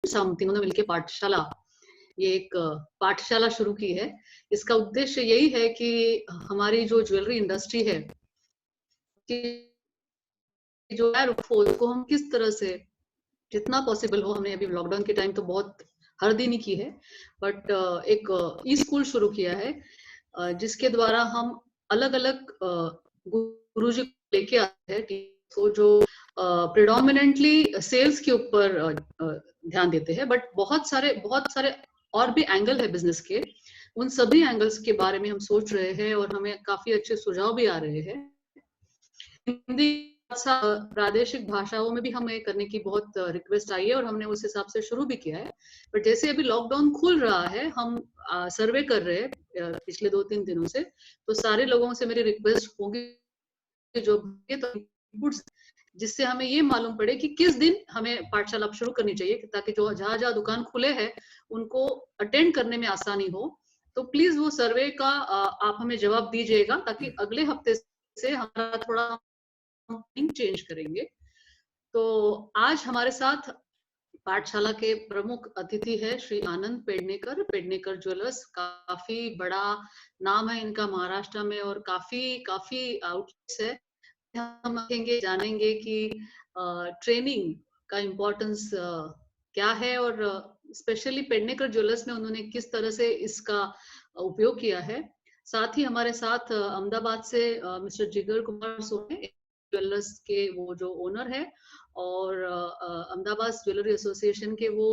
हम तीनों ने मिलकर पाठशाला, ये एक पाठशाला शुरू की है। इसका उद्देश्य यही है कि हमारी जो ज्वेलरी इंडस्ट्री है कि जो है उसको हम किस तरह से जितना पॉसिबल हो, हमने अभी लॉकडाउन के टाइम तो बहुत हर दिन ही की है, बट एक ई स्कूल शुरू किया है जिसके द्वारा हम अलग-अलग गुरुजी लेके आते हैं तो जो प्रेडोमिनेंटली सेल्स के ऊपर ध्यान देते हैं, बट बहुत सारे और भी एंगल है बिजनेस के। उन सभी एंगल्स के बारे में हम सोच रहे हैं और हमें काफी अच्छे सुझाव भी आ रहे हैं। हिंदी प्रादेशिक भाषाओं में भी हमें करने की बहुत रिक्वेस्ट आई है और हमने उस हिसाब से शुरू भी किया है। बट जैसे अभी लॉकडाउन खुल रहा है, हम सर्वे कर रहे हैं पिछले 2-3 दिनों से, तो सारे लोगों से मेरी रिक्वेस्ट होगी जो तो जिससे हमें ये मालूम पड़े कि किस दिन हमें पाठशाला शुरू करनी चाहिए, ताकि जो जहाँ दुकान खुले हैं उनको अटेंड करने में आसानी हो। तो प्लीज वो सर्वे का आप हमें जवाब दीजिएगा, ताकि अगले हफ्ते से हमारा थोड़ा चेंज करेंगे। तो आज हमारे साथ पाठशाला के प्रमुख अतिथि है श्री आनंद पेडनेकर, पेडनेकर ज्वेलर्स। काफी बड़ा नाम है इनका महाराष्ट्र में और काफी आउटलेट्स है। हम देखेंगे, जानेंगे कि ट्रेनिंग का इम्पोर्टेंस क्या है और स्पेशली पेडनेकर ज्वेलर्स में उन्होंने किस तरह से इसका उपयोग किया है। साथ ही हमारे साथ अहमदाबाद से मिस्टर जिगर कुमार सोने, ज्वेलर्स के वो जो ओनर है और अहमदाबाद ज्वेलरी एसोसिएशन के वो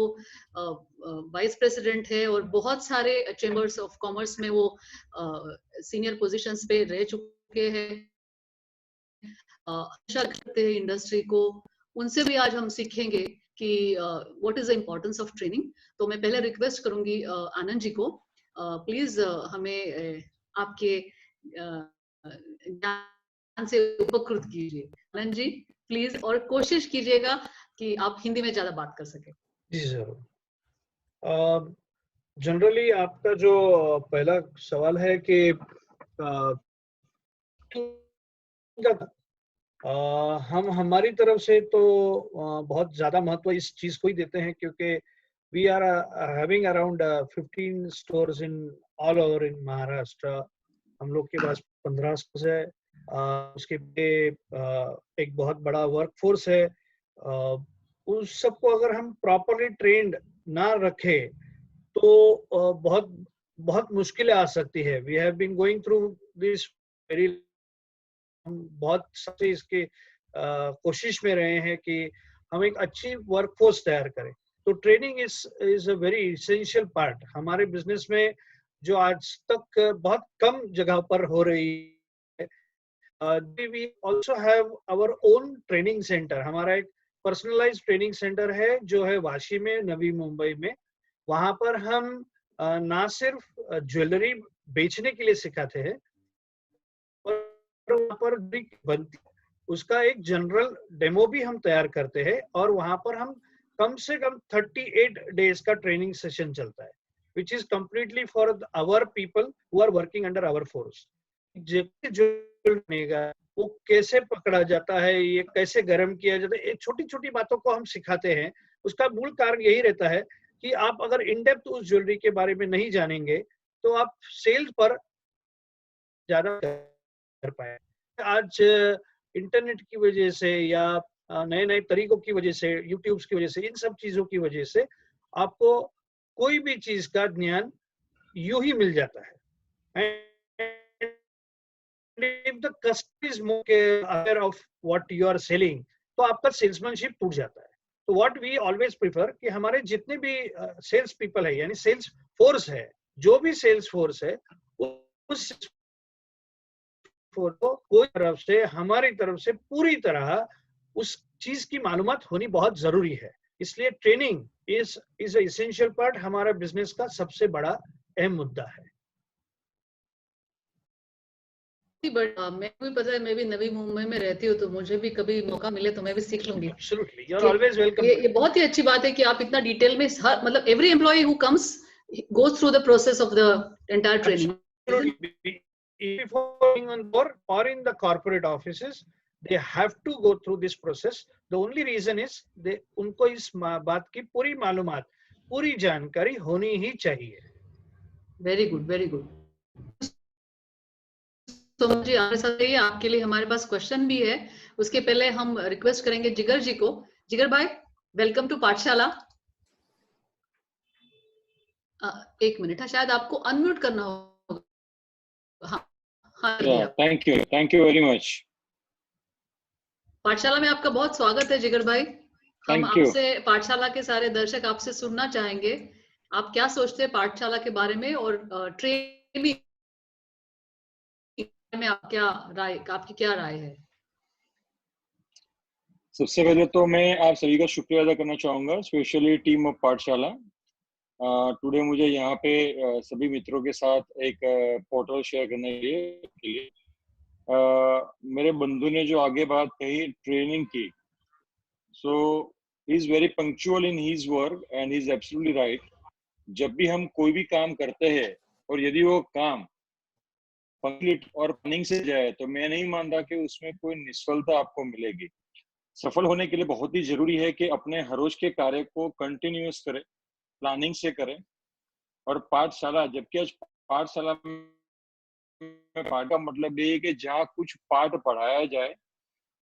वाइस प्रेसिडेंट है और बहुत सारे चेंबर्स ऑफ कॉमर्स में वो सीनियर पोजीशंस पे रह चुके हैं, अच्छा करते हैं इंडस्ट्री को। उनसे भी आज हम सीखेंगे कि what is the importance of training. तो मैं पहले रिक्वेस्ट करूंगी आनंद जी को, प्लीज हमें आपके ज्ञान से उपकृत कीजिए। आनंद जी प्लीज, और कोशिश कीजिएगा कि आप हिंदी में ज्यादा बात कर सके। जी जरूर। जनरली आपका जो पहला सवाल है कि हम हमारी तरफ से तो बहुत ज्यादा महत्व इस चीज को ही देते हैं, क्योंकि we are having around 15 stores in all over in Maharashtra. हम लोग के पास 15 स्टोर्स है। उसके लिए एक बहुत बड़ा वर्कफोर्स है। उस सबको अगर हम प्रॉपरली ट्रेंड ना रखें तो बहुत मुश्किलें आ सकती है। We have been going through this very, हम बहुत से इसके कोशिश में रहे हैं कि हम एक अच्छी वर्कफोर्स तैयार करें। तो training is a very essential part हमारे बिजनेस में, जो आज तक बहुत कम जगह पर हो रही है। We also have our own training centre. हमारा एक पर्सनलाइज ट्रेनिंग सेंटर है जो है वाशी में, नवी मुंबई में। वहां पर हम ना सिर्फ ज्वेलरी बेचने के लिए सिखाते हैं, वहां पर बनती उसका एक जनरल डेमो भी हम तैयार करते हैं, और वहां पर हम कम से कम 38 डेज का ट्रेनिंग सेशन चलता है, which is completely for our people who are working under our force. जो वो कैसे पकड़ा जाता है, ये कैसे गर्म किया जाता है, ये छोटी छोटी बातों को हम सिखाते हैं। उसका मूल कारण यही रहता है कि आप अगर इन डेप्थ उस ज्वेलरी के बारे में नहीं जानेंगे तो आप सेल्स पर ज्यादा कर पाए। आज इंटरनेट की वजह से या नए नए तरीकों की वजह से, यूट्यूब की वजह से, इन सब चीजों की वजह से आपको कोई भी चीज का ज्ञान यूं ही मिल जाता है। If the customer is more aware of what you are selling, तो आपका सेल्समैनशिप टूट जाता है। तो व्हाट वी ऑलवेज प्रिफर कि हमारे जितने भी सेल्स पीपल है, यानी सेल्स फोर्स है, जो भी सेल्स फोर्स है, उस कोई तरफ से, हमारी तरफ से पूरी तरह उस चीज की मालूमात होनी बहुत जरूरी है। इसलिए ट्रेनिंग इज एसेंशियल पार्ट, हमारा बिजनेस का सबसे बड़ा अहम मुद्दा है। मैं भी पता है, मैं भी नवी मुंबई में रहती हूँ, तो मुझे भी कभी मौका मिले तो मैं भी सीख लूंगी। Absolutely, you are always welcome. ये बहुत ही अच्छी बात है कि आप इतना डिटेल में मतलब every employee who comes goes through the process of the entire training. Absolutely. Before going on board or in the corporate offices, they have to go through this process the only reason is उनको इस बात की पूरी मालूमात, पूरी जानकारी होनी ही चाहिए। Very good, very good. तो जी हमारे साथ रहिए, आपके लिए हमारे पास क्वेश्चन भी है। उसके पहले हम रिक्वेस्ट करेंगे जिगर जी को। जिगर भाई, वेलकम टू पाठशाला। एक मिनट, हाँ, शायद आपको अनम्यूट करना होगा। हाँ, हाँ, थैंक यू वेरी मच। पाठशाला में आपका बहुत स्वागत है जिगर भाई। हम Thank you. आपसे, पाठशाला के सारे दर्शक आपसे सुनना चाहेंगे, आप क्या सोचते हैं पाठशाला के बारे में, और ट्रेनिंग में आप क्या राय, आपकी क्या राय है? सबसे पहले तो मैं आप सभी का शुक्रिया अदा करना चाहूंगा, स्पेशली टीम ऑफ पाठशाला। टुडे मुझे यहाँ पे सभी मित्रों के साथ एक पोर्टल शेयर करने के लिए मेरे बंधु ने जो आगे बात कही ट्रेनिंग की, so he is very punctual in his work and he is absolutely right. जब भी हम कोई भी काम करते हैं और यदि वो काम कंप्लीट और प्लानिंग से जाए तो मैं नहीं मानता कि उसमें कोई निष्फलता आपको मिलेगी। सफल होने के लिए बहुत ही जरूरी है कि अपने हर रोज के कार्य को कंटिन्यूअस करें, प्लानिंग से करें। और पाठशाला, जबकि आज पाठशाला में पाठ का मतलब ये है कि जहाँ कुछ पाठ पढ़ाया जाए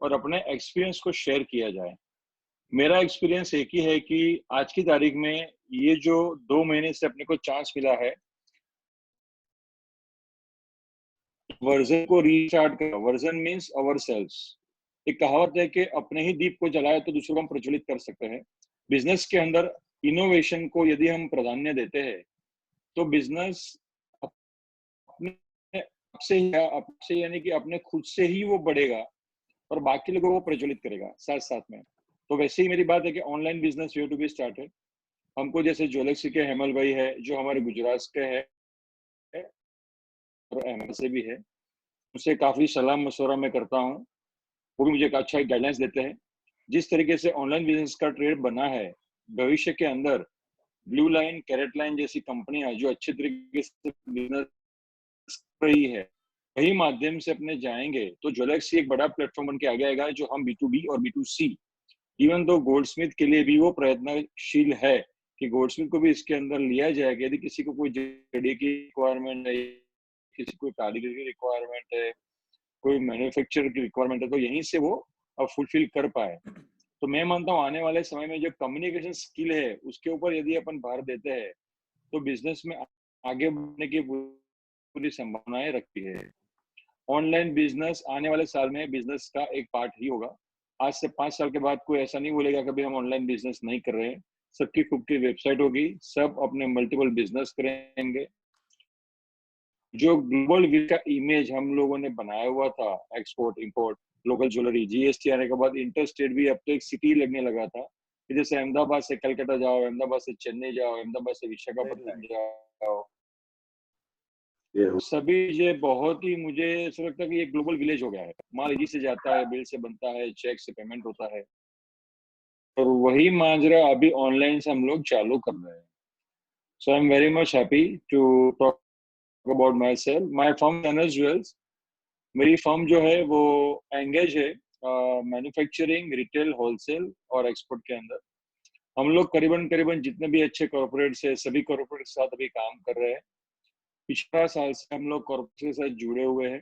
और अपने एक्सपीरियंस को शेयर किया जाए। मेरा एक्सपीरियंस एक ही है कि आज की तारीख में ये जो 2 महीने से अपने को चांस मिला है वर्जन को रीस्टार्ट कर। वर्जन मीन्स अवर सेल्स। एक कहावत है कि अपने ही दीप को जलाए तो दूसरों को हम प्रज्वलित कर सकते हैं। बिजनेस के अंदर इनोवेशन को यदि हम प्राधान्य देते हैं तो बिजनेस अपने आपसे यानी कि अपने खुद से ही वो बढ़ेगा और बाकी लोगों को प्रज्वलित करेगा साथ साथ में। तो वैसे ही मेरी बात है कि online business way to be started. हमको जैसे ज्वेलर्स के हेमल भाई है जो हमारे गुजरात के है और अहमद से भी है, उनसे काफी सलाह मशवरा मैं करता हूँ। वो भी मुझे एक अच्छा गाइडलाइंस देते हैं। जिस तरीके से ऑनलाइन बिजनेस का ट्रेड बना है, भविष्य के अंदर ब्लू लाइन, कैरेट लाइन जैसी कंपनियां जो अच्छे तरीके से बिजनेस कर रही है, वही माध्यम से अपने जाएंगे तो ज्वेलर्स एक बड़ा प्लेटफॉर्म बन के आगे आएगा जो हम B2B और B2C, इवन तो गोल्डस्मिथ के लिए भी वो प्रयत्नशील है कि गोल्डस्मिथ को भी इसके अंदर लिया जाएगा। यदि किसी को कोई जड़ी की रिक्वायरमेंट है, किसी को कारीगर की रिक्वायरमेंट है, कोई मैन्युफैक्चरर की रिक्वायरमेंट है, तो यहीं से वो अब फुलफिल कर पाए। तो मैं मानता हूँ आने वाले समय में जो कम्युनिकेशन स्किल है उसके ऊपर यदि अपन भार देते हैं तो बिजनेस में आगे बढ़ने की पूरी संभावनाएं रखती है। ऑनलाइन बिजनेस आने वाले साल में बिजनेस का एक पार्ट ही होगा। आज से 5 साल के बाद कोई ऐसा नहीं बोलेगा कभी हम ऑनलाइन बिजनेस नहीं कर रहे हैं। सबकी खुद की वेबसाइट होगी, सब अपने मल्टीपल बिजनेस करेंगे। जो ग्लोबल वीक का इमेज हम लोगों ने बनाया हुआ था, export import local jewellery, GST आने के बाद इंटर स्टेट भी अब तो एक सिटी लगने लगा था कि जैसे अहमदाबाद से कलकत्ता जाओ, अहमदाबाद से चेन्नई जाओ, अहमदाबाद से विशाखापट्टनम जाओ, सभी ये बहुत ही मुझे ऐसा लगता है कि ये ग्लोबल विलेज हो गया है। माल इजी से जाता है, बिल से बनता है, चेक से पेमेंट होता है, और वही माजरा अभी ऑनलाइन से हम लोग चालू कर रहे हैं। So I am very much happy to talk about myself. My firm NS Jewels, मेरी फर्म जो है वो एंगेज है मैन्युफैक्चरिंग, रिटेल, होलसेल और एक्सपोर्ट के अंदर। हम लोग करीबन करीबन जितने भी अच्छे कॉर्पोरेट्स है सभी कॉर्पोरेट के साथ अभी काम कर रहे हैं। पिछला साल से हम लोग कॉर्पोरेट के साथ जुड़े हुए हैं।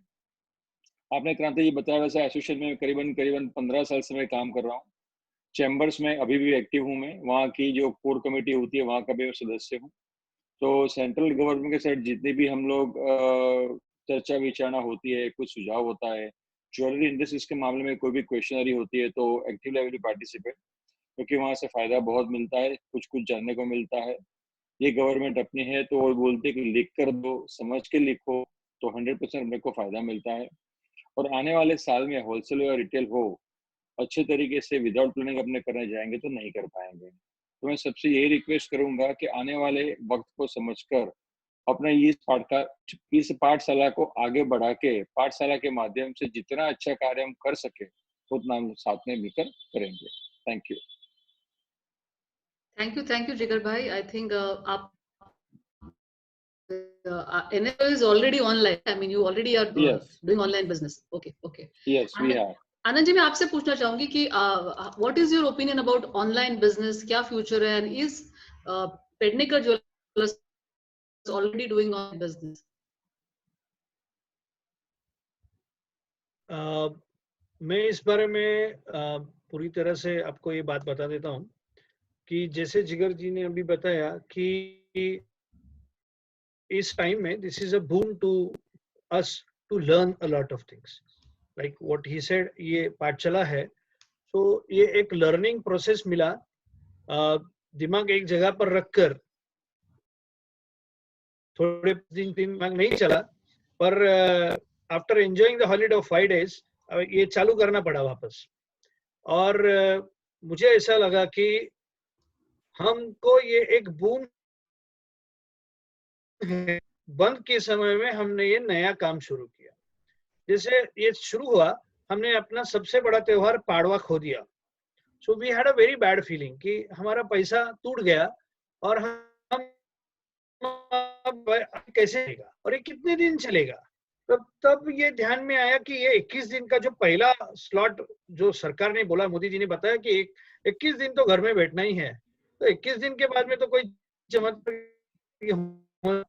आपने क्रांति जी बताया वैसे एसोसिएशन में करीबन करीबन 15 साल से मैं काम कर रहा हूँ। चैम्बर्स में अभी भी एक्टिव हूँ मैं, वहाँ की जो कोर कमेटी होती है वहाँ का भी सदस्य हूँ। तो सेंट्रल गवर्नमेंट के साथ जितने भी हम लोग चर्चा विचारणा होती है, कुछ सुझाव होता है, ज्वेलरी इंडस्ट्रीज के मामले में कोई भी क्वेश्चनरी होती है तो एक्टिव लेवली पार्टिसिपेट, क्योंकि वहाँ से फायदा बहुत मिलता है, कुछ कुछ जानने को मिलता है। ये गवर्नमेंट अपनी है तो वो बोलते हैं कि लिख कर दो, समझ के लिखो, तो 100% अपने को फायदा मिलता है। और आने वाले साल में होलसेल या रिटेल हो, अच्छे तरीके से विदाउट प्लानिंग अपने करने जाएंगे तो नहीं कर पाएंगे। तो मैं सबसे यही रिक्वेस्ट करूंगा कि आने वाले वक्त को समझकर अपने इस पाठशाला को आगे बढ़ा के पाठशाला के माध्यम से जितना अच्छा कार्य हम कर सके उतना हम साथ में मिलकर करेंगे। Thank you. थैंक यू जिगर भाई। आई थिंक आप NFO is already online. I mean, you already are Yes. doing online business. Okay. Yes, we have. Anand ji, मैं आपसे पूछना चाहूंगी कि what is your opinion about online business, क्या फ्यूचर है, and is Pednekar jewellers already doing online business? मैं इस बारे में पूरी तरह से आपको ये बात बता देता हूँ कि जैसे जिगर जी ने अभी बताया कि इस टाइम में this is a boom to us to learn a lot of things, like what he said, ये पाठशाला है, तो ये एक लर्निंग प्रोसेस मिला। दिमाग एक जगह पर रखकर थोड़े दिन दिमाग नहीं चला, पर after enjoying the holiday of 5 days ये चालू करना पड़ा वापस। और मुझे ऐसा लगा कि हमको ये एक बूम है, बंद के समय में हमने ये नया काम शुरू किया। जैसे ये शुरू हुआ, हमने अपना सबसे बड़ा त्योहार पाड़वा खो दिया। So we had a very bad feeling कि हमारा पैसा टूट गया और हम कैसे चलेगा और ये कितने दिन चलेगा। तब ये ध्यान में आया कि ये 21 दिन का जो पहला स्लॉट जो सरकार ने बोला, मोदी जी ने बताया कि 21 दिन तो घर में बैठना ही है, तो 21 दिन के बाद में तो कोई चमत्कार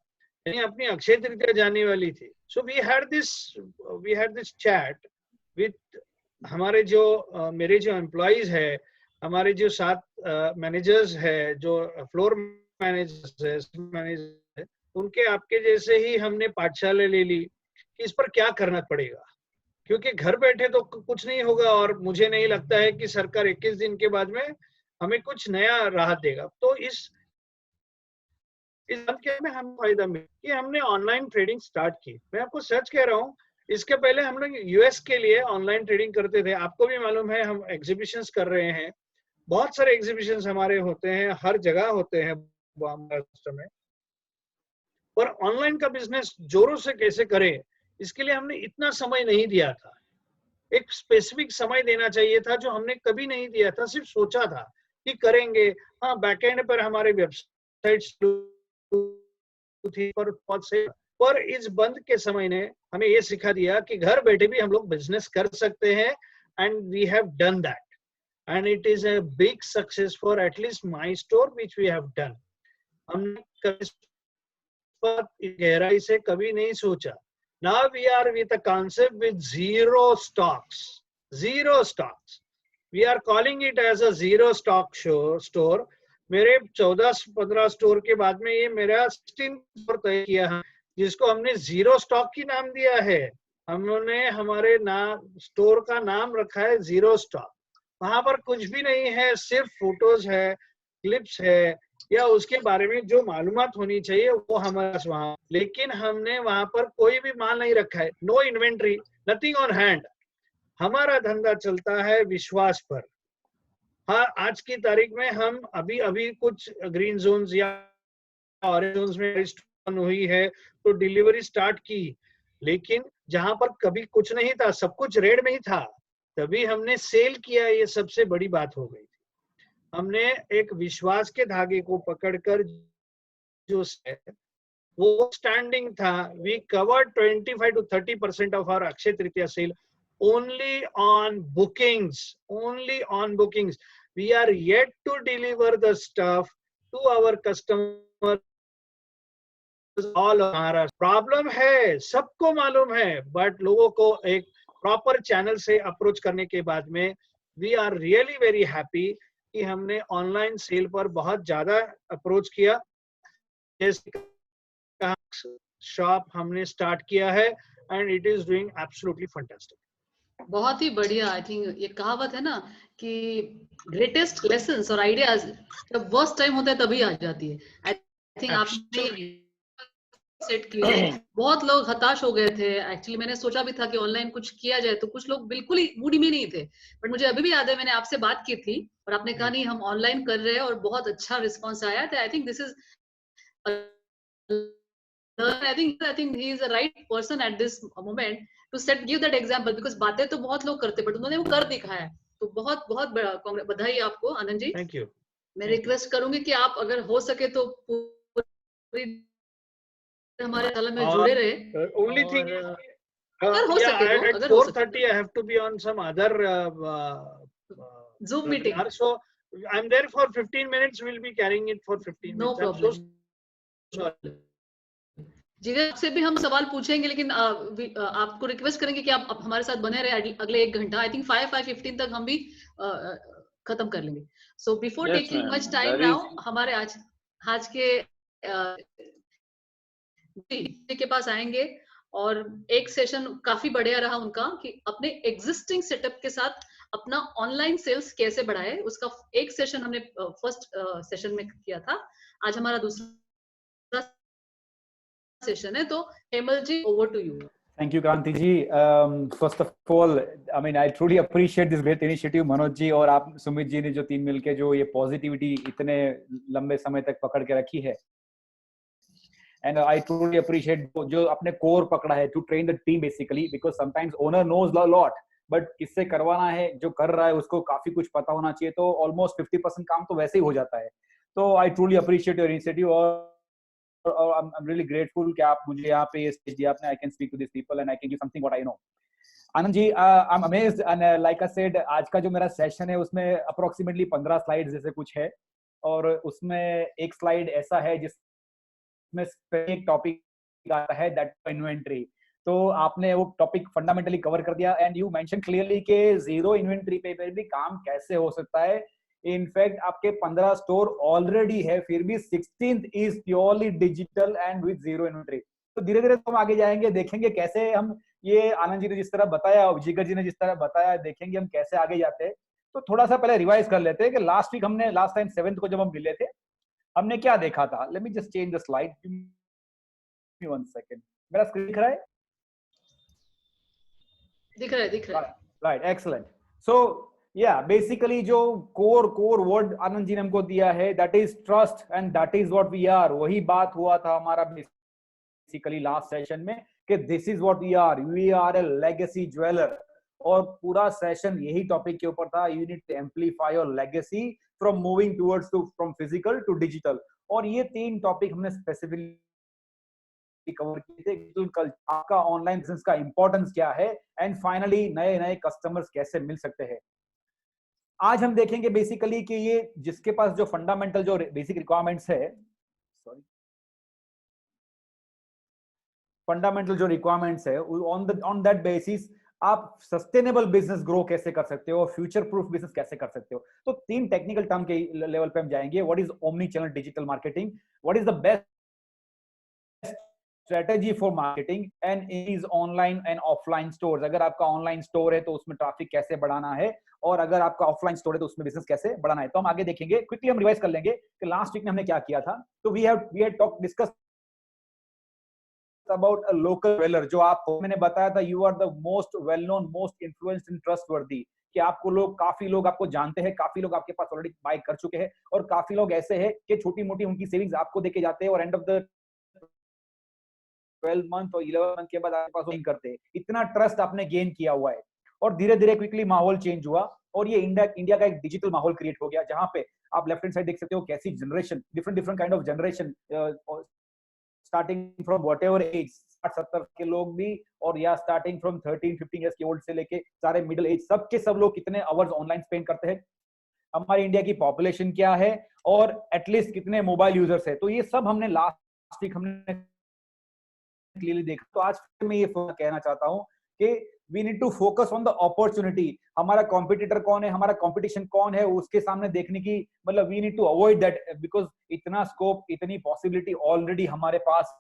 अपनी अक्षय तृतीया जाने वाली थी। So we had this chat with हमारे जो मेरे जो एम्प्लॉइज है, हमारे जो 7 मैनेजर्स है, जो फ्लोर मैनेजर्स है, उनके आपके जैसे ही हमने पाठशाला ले ली कि इस पर क्या करना पड़ेगा, क्योंकि घर बैठे तो कुछ नहीं होगा और मुझे नहीं लगता है कि सरकार 21 दिन के बाद में हमें कुछ नया राहत देगा। तो इस के में हम फायदा मिला कि हमने ऑनलाइन ट्रेडिंग स्टार्ट की। मैं आपको सच कह रहा हूँ, इसके पहले हम लोग यूएस के लिए ऑनलाइन ट्रेडिंग करते थे। आपको भी मालूम है, हम एग्जीबिशंस कर रहे हैं, बहुत सारे एग्जीबिशंस हमारे होते हैं, हर जगह होते हैं महाराष्ट्र में। और ऑनलाइन का बिजनेस जोरों से कैसे करें, इसके लिए हमने इतना समय नहीं दिया था। एक स्पेसिफिक समय देना चाहिए था जो हमने कभी नहीं दिया था, सिर्फ सोचा था कि करेंगे। हाँ, बैकएंड पर हमारे वेबसाइट्स थी पर इस बंद के समय ने हमें ये सिखा दिया कि घर बैठे भी हम लोग बिजनेस कर सकते हैं, and we have done that, and it is a big success for at least my store which we have done. हमने गहराई से कभी नहीं सोचा। Now we are with a concept with zero stocks. Zero stocks. We are calling it as a zero stock store. मेरे 14-15 store के बाद में ये मेरा 16 स्टोर तय किया है, जिसको हमने जीरो स्टॉक की नाम दिया है। हमने हमारे स्टोर का नाम रखा है जीरो स्टॉक। वहां पर कुछ भी नहीं है, सिर्फ फोटोज है, क्लिप्स है, या उसके बारे में जो मालूमात होनी चाहिए वो हमारे पास वहां। लेकिन हमने वहां पर कोई भी माल नहीं रखा है, no inventory, nothing on hand. हमारा धंधा चलता है विश्वास पर। हाँ, आज की तारीख में हम अभी कुछ ग्रीन जोन्स या ऑरेंज जोन्स में रजिस्ट्रेशन हुई है तो डिलीवरी स्टार्ट की, लेकिन जहां पर कभी कुछ नहीं था, सब कुछ रेड में ही था, तभी हमने सेल किया। ये सबसे बड़ी बात हो गई। हमने एक विश्वास के धागे को पकड़कर जो वो स्टैंडिंग था। We covered 25 to 30% of our Akshaya Tritiya sale only on bookings. Only on bookings. We are yet to deliver the stuff to our customers. All हमारा प्रॉब्लम है, सबको मालूम है, बट लोगों को एक प्रॉपर चैनल से अप्रोच करने के बाद में we are really very happy कि हमने ऑनलाइन सेल पर बहुत ज्यादा अप्रोच किया। शॉप हमने स्टार्ट किया है and it is doing absolutely fantastic. बहुत ही बढ़िया। आई थिंक ये कहावत है ना कि ग्रेटेस्ट लेसन्स और आइडियाज जब वर्स्ट टाइम होता है तभी आ जाती है। आई थिंक आपने सेट किया है। बहुत लोग हताश हो गए थे। एक्चुअली मैंने सोचा भी था कि ऑनलाइन कुछ किया जाए, तो कुछ लोग बिल्कुल ही मूड में नहीं थे, बट मुझे अभी भी याद है मैंने आपसे बात की थी और आपने कहा नहीं हम ऑनलाइन कर रहे हैं, और बहुत अच्छा रिस्पॉन्स आया था। I think this is I think he is the right person at this moment to give that example, because बातें तो बहुत लोग करते, बट उन्होंने वो कर दिखाया। तो बहुत बहुत बधाई आपको आनंद जी। Thank you. मैं रिक्वेस्ट करूंगी कि आप अगर हो सके तो पूरी हमारे ताला में जुड़े रहे। ओनली थिंग अगर हो Yeah, सके तो, at अगर हो सके 4:30 I have to be on some other Zoom meeting. webinar. So I'm there for 15 minutes. We'll be carrying it for 15 No minutes. I'm so problem. sorry. जी आपसे भी हम सवाल पूछेंगे, लेकिन आपको रिक्वेस्ट करेंगे कि आप हमारे साथ बने रहे अगले 1 घंटा। आई थिंक 5:15 तक हम भी खत्म कर लेंगे। So before Yes, taking ma'am. Much time That now, is हमारे आज के के पास आएंगे, और एक सेशन काफी बढ़िया रहा उनका कि अपने एग्जिस्टिंग सेटअप के साथ अपना ऑनलाइन सेल्स कैसे बढ़ाए। उसका एक सेशन हमने फर्स्ट सेशन में किया था। आज हमारा दूसरा सेशन है, तो Hemal ji, over to you. Thank you, Kranti ji. First of all, I mean, I truly appreciate this great initiative, Manoj ji और आप सुमित जी ने जो तीन मिलके जो ये पॉजिटिविटी इतने लंबे समय तक पकड़ के रखी है, and I truly appreciate जो अपने कोर पकड़ा है, to train the team basically, because sometimes owner knows a lot, but किससे करवाना है, जो कर रहा है उसको काफी कुछ पता होना चाहिए, तो almost 50% काम तो वैसे ही हो जाता है। तो I truly appreciate your initiative, और I'm really grateful कि आप मुझे यहाँ पे ये स्टेज दिया आपने। I can speak to these people and I can give something what I know. Anand ji, I'm amazed and like I said, आज का जो मेरा सेशन है उसमें approximately 15 स्लाइड्स जैसे कुछ है, और उसमें एक स्लाइड ऐसा है जिसमें एक टॉपिक आता है, दैट इन्वेंट्री। तो आपने वो टॉपिक फंडामेंटली कवर कर दिया, एंड यू मेंशन क्लियरली कि जीरो इन्वेंट्री पे भी काम कैसे हो सकता है। इनफैक्ट आपके 15 स्टोर ऑलरेडी है, फिर भी 16th is purely digital and with zero inventory. तो धीरे धीरे हम आगे जाएंगे, देखेंगे कैसे हम ये आनंद जी ने जिस तरह बताया, जिगर जी ने जिस तरह बताया, देखेंगे हम कैसे आगे जाते हैं। तो थोड़ा सा पहले रिवाइज कर लेते हैं कि लास्ट टाइम 7th को जब हम मिले थे हमने क्या देखा था। Let me just change the slide, give me 1 second. मेरा स्क्रीन दिख रहा है? दिख रहा है। Right, excellent. सो या बेसिकली जो कोर वर्ड आनंद जी ने हमको दिया है, that is trust and that is what we are. वही बात हुआ था हमारा बेसिकली लास्ट सेशन में कि this is what we are a legacy jeweller, और पूरा सेशन यही टॉपिक के ऊपर था। You need to amplify your legacy from moving towards from physical to digital, और ये 3 टॉपिक हमने स्पेसिफिकली कवर किए थे। आपका ऑनलाइन बिजनेस का इंपॉर्टेंस क्या है, एंड फाइनली नए कस्टमर्स कैसे मिल सकते हैं। आज हम देखेंगे बेसिकली कि ये जिसके पास जो फंडामेंटल जो बेसिक रिक्वायरमेंट्स है, फंडामेंटल जो रिक्वायरमेंट्स है, ऑन दैट बेसिस आप सस्टेनेबल बिजनेस ग्रो कैसे कर सकते हो, फ्यूचर प्रूफ बिजनेस कैसे कर सकते हो। तो 3 टेक्निकल टर्म के लेवल पे हम जाएंगे। What is omni channel digital marketing, what is the best strategy for marketing, and is online and offline stores. अगर आपका ऑनलाइन स्टोर है तो उसमें ट्रैफिक कैसे बढ़ाना है, और अगर आपका ऑफलाइन स्टोर है तो उसमें बिजनेस कैसे बढ़ाना है। तो हम आगे देखेंगे, क्विकली हम रिवाइज कर लेंगे कि लास्ट वीक में हमने क्या किया था। तो we had discuss about a local jeweller, जो आपको मैंने बताया था you are the most well known, most influenced and trustworthy, कि आपको काफी लोग आपको जानते हैं, काफी लोग आपके पास ऑलरेडी बाय कर चुके हैं, और काफी लोग ऐसे हैं कि छोटी मोटी उनकी सेविंग्स आपको देके जाते हैं, और एंड ऑफ द 12 मंथ और 11 मंथ के बाद आपके पास नहीं करते। इतना ट्रस्ट आपने गेन किया हुआ है, और धीरे धीरे क्विकली माहौल चेंज हुआ, और ये इंडिया का एक डिजिटल माहौल क्रिएट हो गया, जहां पे आप लेफ्ट हैंड साइड देख सकते हो कैसी generation, different kind of generation, starting from whatever age, 60-70 के लोग भी, और या स्टार्टिंग फ्रॉम 13-15 इयर्स के ओल्ड से लेके सारे मिडिल एज, सबके सब लोग कितने आवर्स ऑनलाइन स्पेंड करते हैं, हमारी इंडिया की पॉपुलेशन क्या है, और एटलीस्ट कितने मोबाइल यूजर्स है। तो ये सब हमने लास्ट वीक हमने क्लियरली देखा। तो आज मैं ये कहना चाहता हूं कि we need to focus on the opportunity. हमारा कॉम्पिटिटर कौन है, हमारा कंपटीशन कौन है, उसके सामने देखने की, मतलब we need to avoid that, because इतना स्कोप, इतनी पॉसिबिलिटी ऑलरेडी हमारे पास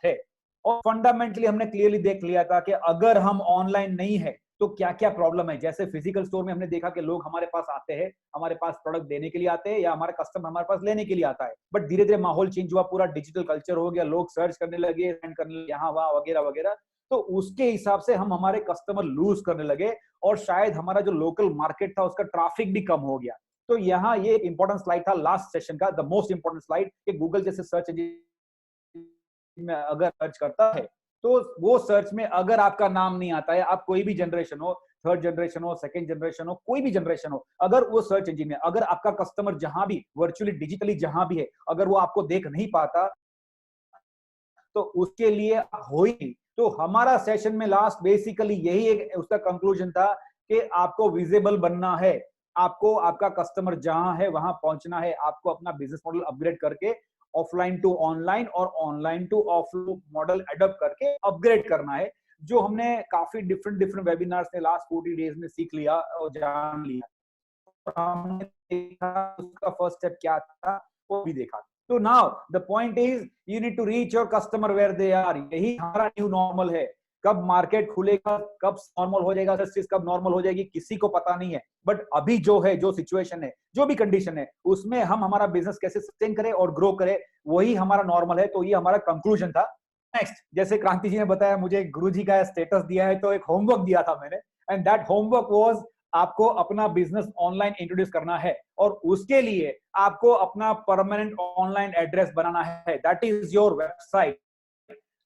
है। और फंडामेंटली हमने क्लियरली देख लिया था कि अगर हम ऑनलाइन नहीं है तो क्या क्या प्रॉब्लम है। जैसे फिजिकल स्टोर में हमने देखा कि लोग हमारे पास आते हैं, हमारे पास प्रोडक्ट देने के लिए आते हैं, या हमारा कस्टमर हमारे पास लेने के लिए आता है, बट धीरे धीरे माहौल चेंज हुआ, पूरा डिजिटल कल्चर हो गया, लोग सर्च करने लगे, यहाँ वहां वगैरह वगैरह। तो उसके हिसाब से हम हमारे कस्टमर लूज करने लगे, और शायद हमारा जो लोकल मार्केट था उसका ट्रैफिक भी कम हो गया। तो यहाँ ये एक इंपॉर्टेंट स्लाइड था लास्ट सेशन का, द मोस्ट इंपॉर्टेंट स्लाइड, कि गूगल जैसे सर्च इंजन में अगर सर्च करता है तो वो सर्च में अगर आपका नाम नहीं आता है, आप कोई भी जनरेशन हो, 3rd जनरेशन हो, 2nd जनरेशन हो, कोई भी जनरेशन हो, अगर वो सर्च इंजन में अगर आपका कस्टमर जहां भी वर्चुअली डिजिटली जहां भी है, अगर वो आपको देख नहीं पाता तो उसके लिए हो ही नहीं। तो हमारा सेशन में लास्ट बेसिकली यही एक उसका कंक्लूजन था कि आपको विजिबल बनना है, आपको आपका कस्टमर जहां है वहां पहुंचना है, आपको अपना बिजनेस मॉडल अपग्रेड करके ऑफलाइन टू ऑनलाइन और online to offline model adopt करके अपग्रेड करना है, जो हमने काफी डिफरेंट वेबिनार्स ने लास्ट 40 डेज में सीख लिया और जान लिया। हमने देखा उसका फर्स्ट स्टेप क्या था वो भी देखा। तो now the point is you need to reach your customer where they are. यही हमारा न्यू नॉर्मल है। कब मार्केट खुलेगा, कब नॉर्मल हो जाएगा, चीज कब नॉर्मल हो जाएगी किसी को पता नहीं है, बट अभी जो है, जो सिचुएशन है, जो भी कंडीशन है, उसमें हम हमारा बिजनेस कैसे सस्टेन करें और ग्रो करें, वही हमारा नॉर्मल है। तो ये हमारा कंक्लूजन था। नेक्स्ट, जैसे क्रांति जी ने बताया, मुझे गुरुजी का स्टेटस दिया है, तो एक होमवर्क दिया था मैंने, एंड दैट होमवर्क वाज आपको अपना बिजनेस ऑनलाइन इंट्रोड्यूस करना है और उसके लिए आपको अपना परमानेंट ऑनलाइन एड्रेस बनाना है। That is your website,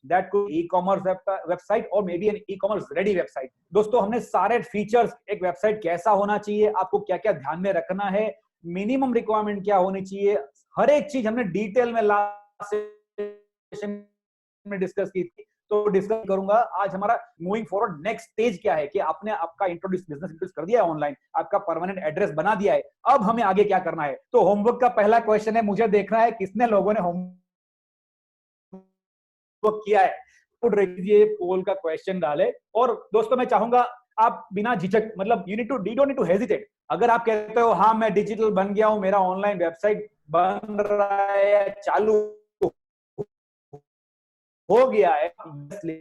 that could e-commerce website और maybe an e-commerce ready website. दोस्तों, हमने सारे फीचर्स, एक वेबसाइट कैसा होना चाहिए, आपको क्या क्या ध्यान में रखना है, मिनिमम रिक्वायरमेंट क्या होनी चाहिए, हर एक चीज हमने डिटेल में लास्ट सेशन में डिस्कस की थी। तो डिस्कस करूंगा आज हमारा मूविंग फॉरवर्ड नेक्स्ट स्टेज क्या है कि आपने आपका बिजनेस इंट्रोड्यूस कर दिया है ऑनलाइन, आपका परमानेंट एड्रेस बना दिया है, अब हमें आगे क्या करना है। तो होमवर्क का पहला क्वेश्चन है, मुझे देखना है किसने लोगों ने होमवर्क किया है। पोल का क्वेश्चन डाले। और दोस्तों, मैं चाहूंगा आप बिना झिझक, मतलब you don't need to hesitate. अगर आप कहते हो हाँ मैं डिजिटल बन गया हूं, मेरा ऑनलाइन वेबसाइट बन रहा है, चालू हो गया है,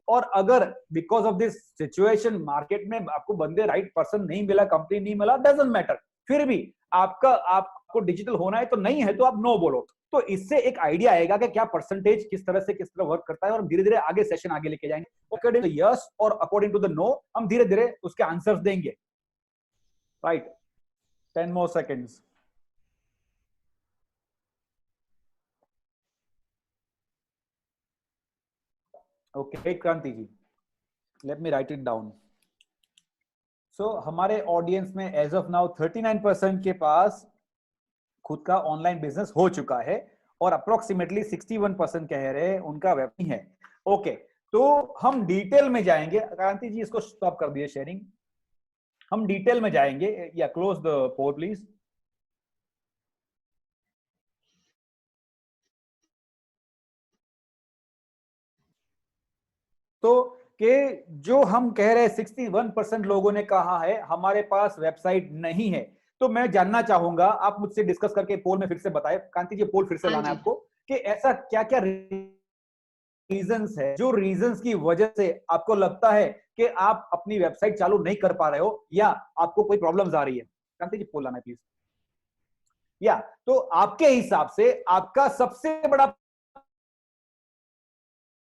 और अगर because of this situation market में आपको बंदे राइट पर्सन नहीं मिला, कंपनी नहीं मिला, डजंट मैटर, फिर भी आपको डिजिटल होना है तो नहीं है तो आप नो बोलो। तो इससे एक आइडिया आएगा कि क्या परसेंटेज किस तरह वर्क करता है, और धीरे धीरे आगे सेशन आगे लेके जाएंगे। अकॉर्डिंग टू यस और अकॉर्डिंग टू द नो हम धीरे धीरे उसके आंसर्स देंगे। Right, 10 more seconds. Okay, Kranti ji, let me write it down. So हमारे ऑडियंस में एज ऑफ नाउ 39% के पास खुद का ऑनलाइन बिजनेस हो चुका है और अप्रोक्सीमेटली 61% कह रहे हैं उनका वेब है। ओके, तो हम डिटेल में जाएंगे। क्रांति जी इसको स्टॉप कर दिए शेयरिंग, हम डिटेल में जाएंगे। या क्लोज द पोल प्लीज। तो कि जो हम कह रहे हैं 61% लोगों ने कहा है हमारे पास वेबसाइट नहीं है, तो मैं जानना चाहूंगा, आप मुझसे डिस्कस करके पोल में फिर से बताएं। कांति जी, पोल फिर से लाना है आपको, कि ऐसा क्या क्या रीजंस है, जो रीजंस की वजह से आपको लगता है कि आप अपनी वेबसाइट चालू नहीं कर पा रहे हो या आपको कोई प्रॉब्लम्स आ रही है। कांति जी पोल लाना है प्लीज। या तो आपके हिसाब से आपका सबसे बड़ा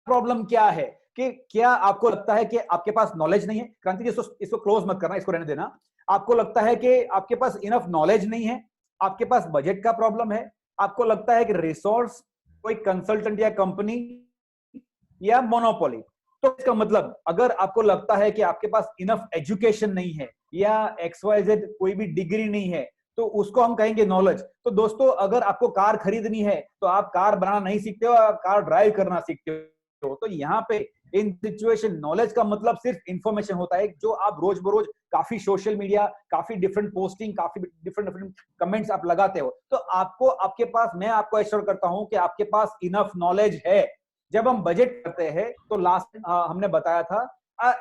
प्रॉब्लम क्या है, कि क्या आपको लगता है कि आपके पास नॉलेज नहीं है? क्रांति जी इसको क्लोज मत करना, इसको रहने देना। आपको लगता है कि आपके पास इनफ नॉलेज नहीं है, आपके पास बजट का प्रॉब्लम है, आपको लगता है कि रिसोर्स, कोई कंसल्टेंट या कंपनी या मोनोपोली। तो इसका मतलब, अगर आपको लगता है कि आपके पास इनफ एजुकेशन नहीं है या XYZ कोई भी डिग्री नहीं है, तो उसको हम कहेंगे नॉलेज। तो दोस्तों, अगर आपको कार खरीदनी है तो आप कार बनाना नहीं सीखते हो, आप कार ड्राइव करना सीखते हो। तो यहाँ पे इन सिचुएशन नॉलेज का मतलब सिर्फ इंफॉर्मेशन होता है, जो आप रोज बरोज काफी सोशल मीडिया, काफी डिफरेंट पोस्टिंग, काफी डिफरेंट कमेंट्स आप लगाते हो। तो आपके पास, मैं आपको एश्योर करता हूं कि आपके पास इनफ नॉलेज है। जब हम बजट करते हैं तो लास्ट हमने बताया था,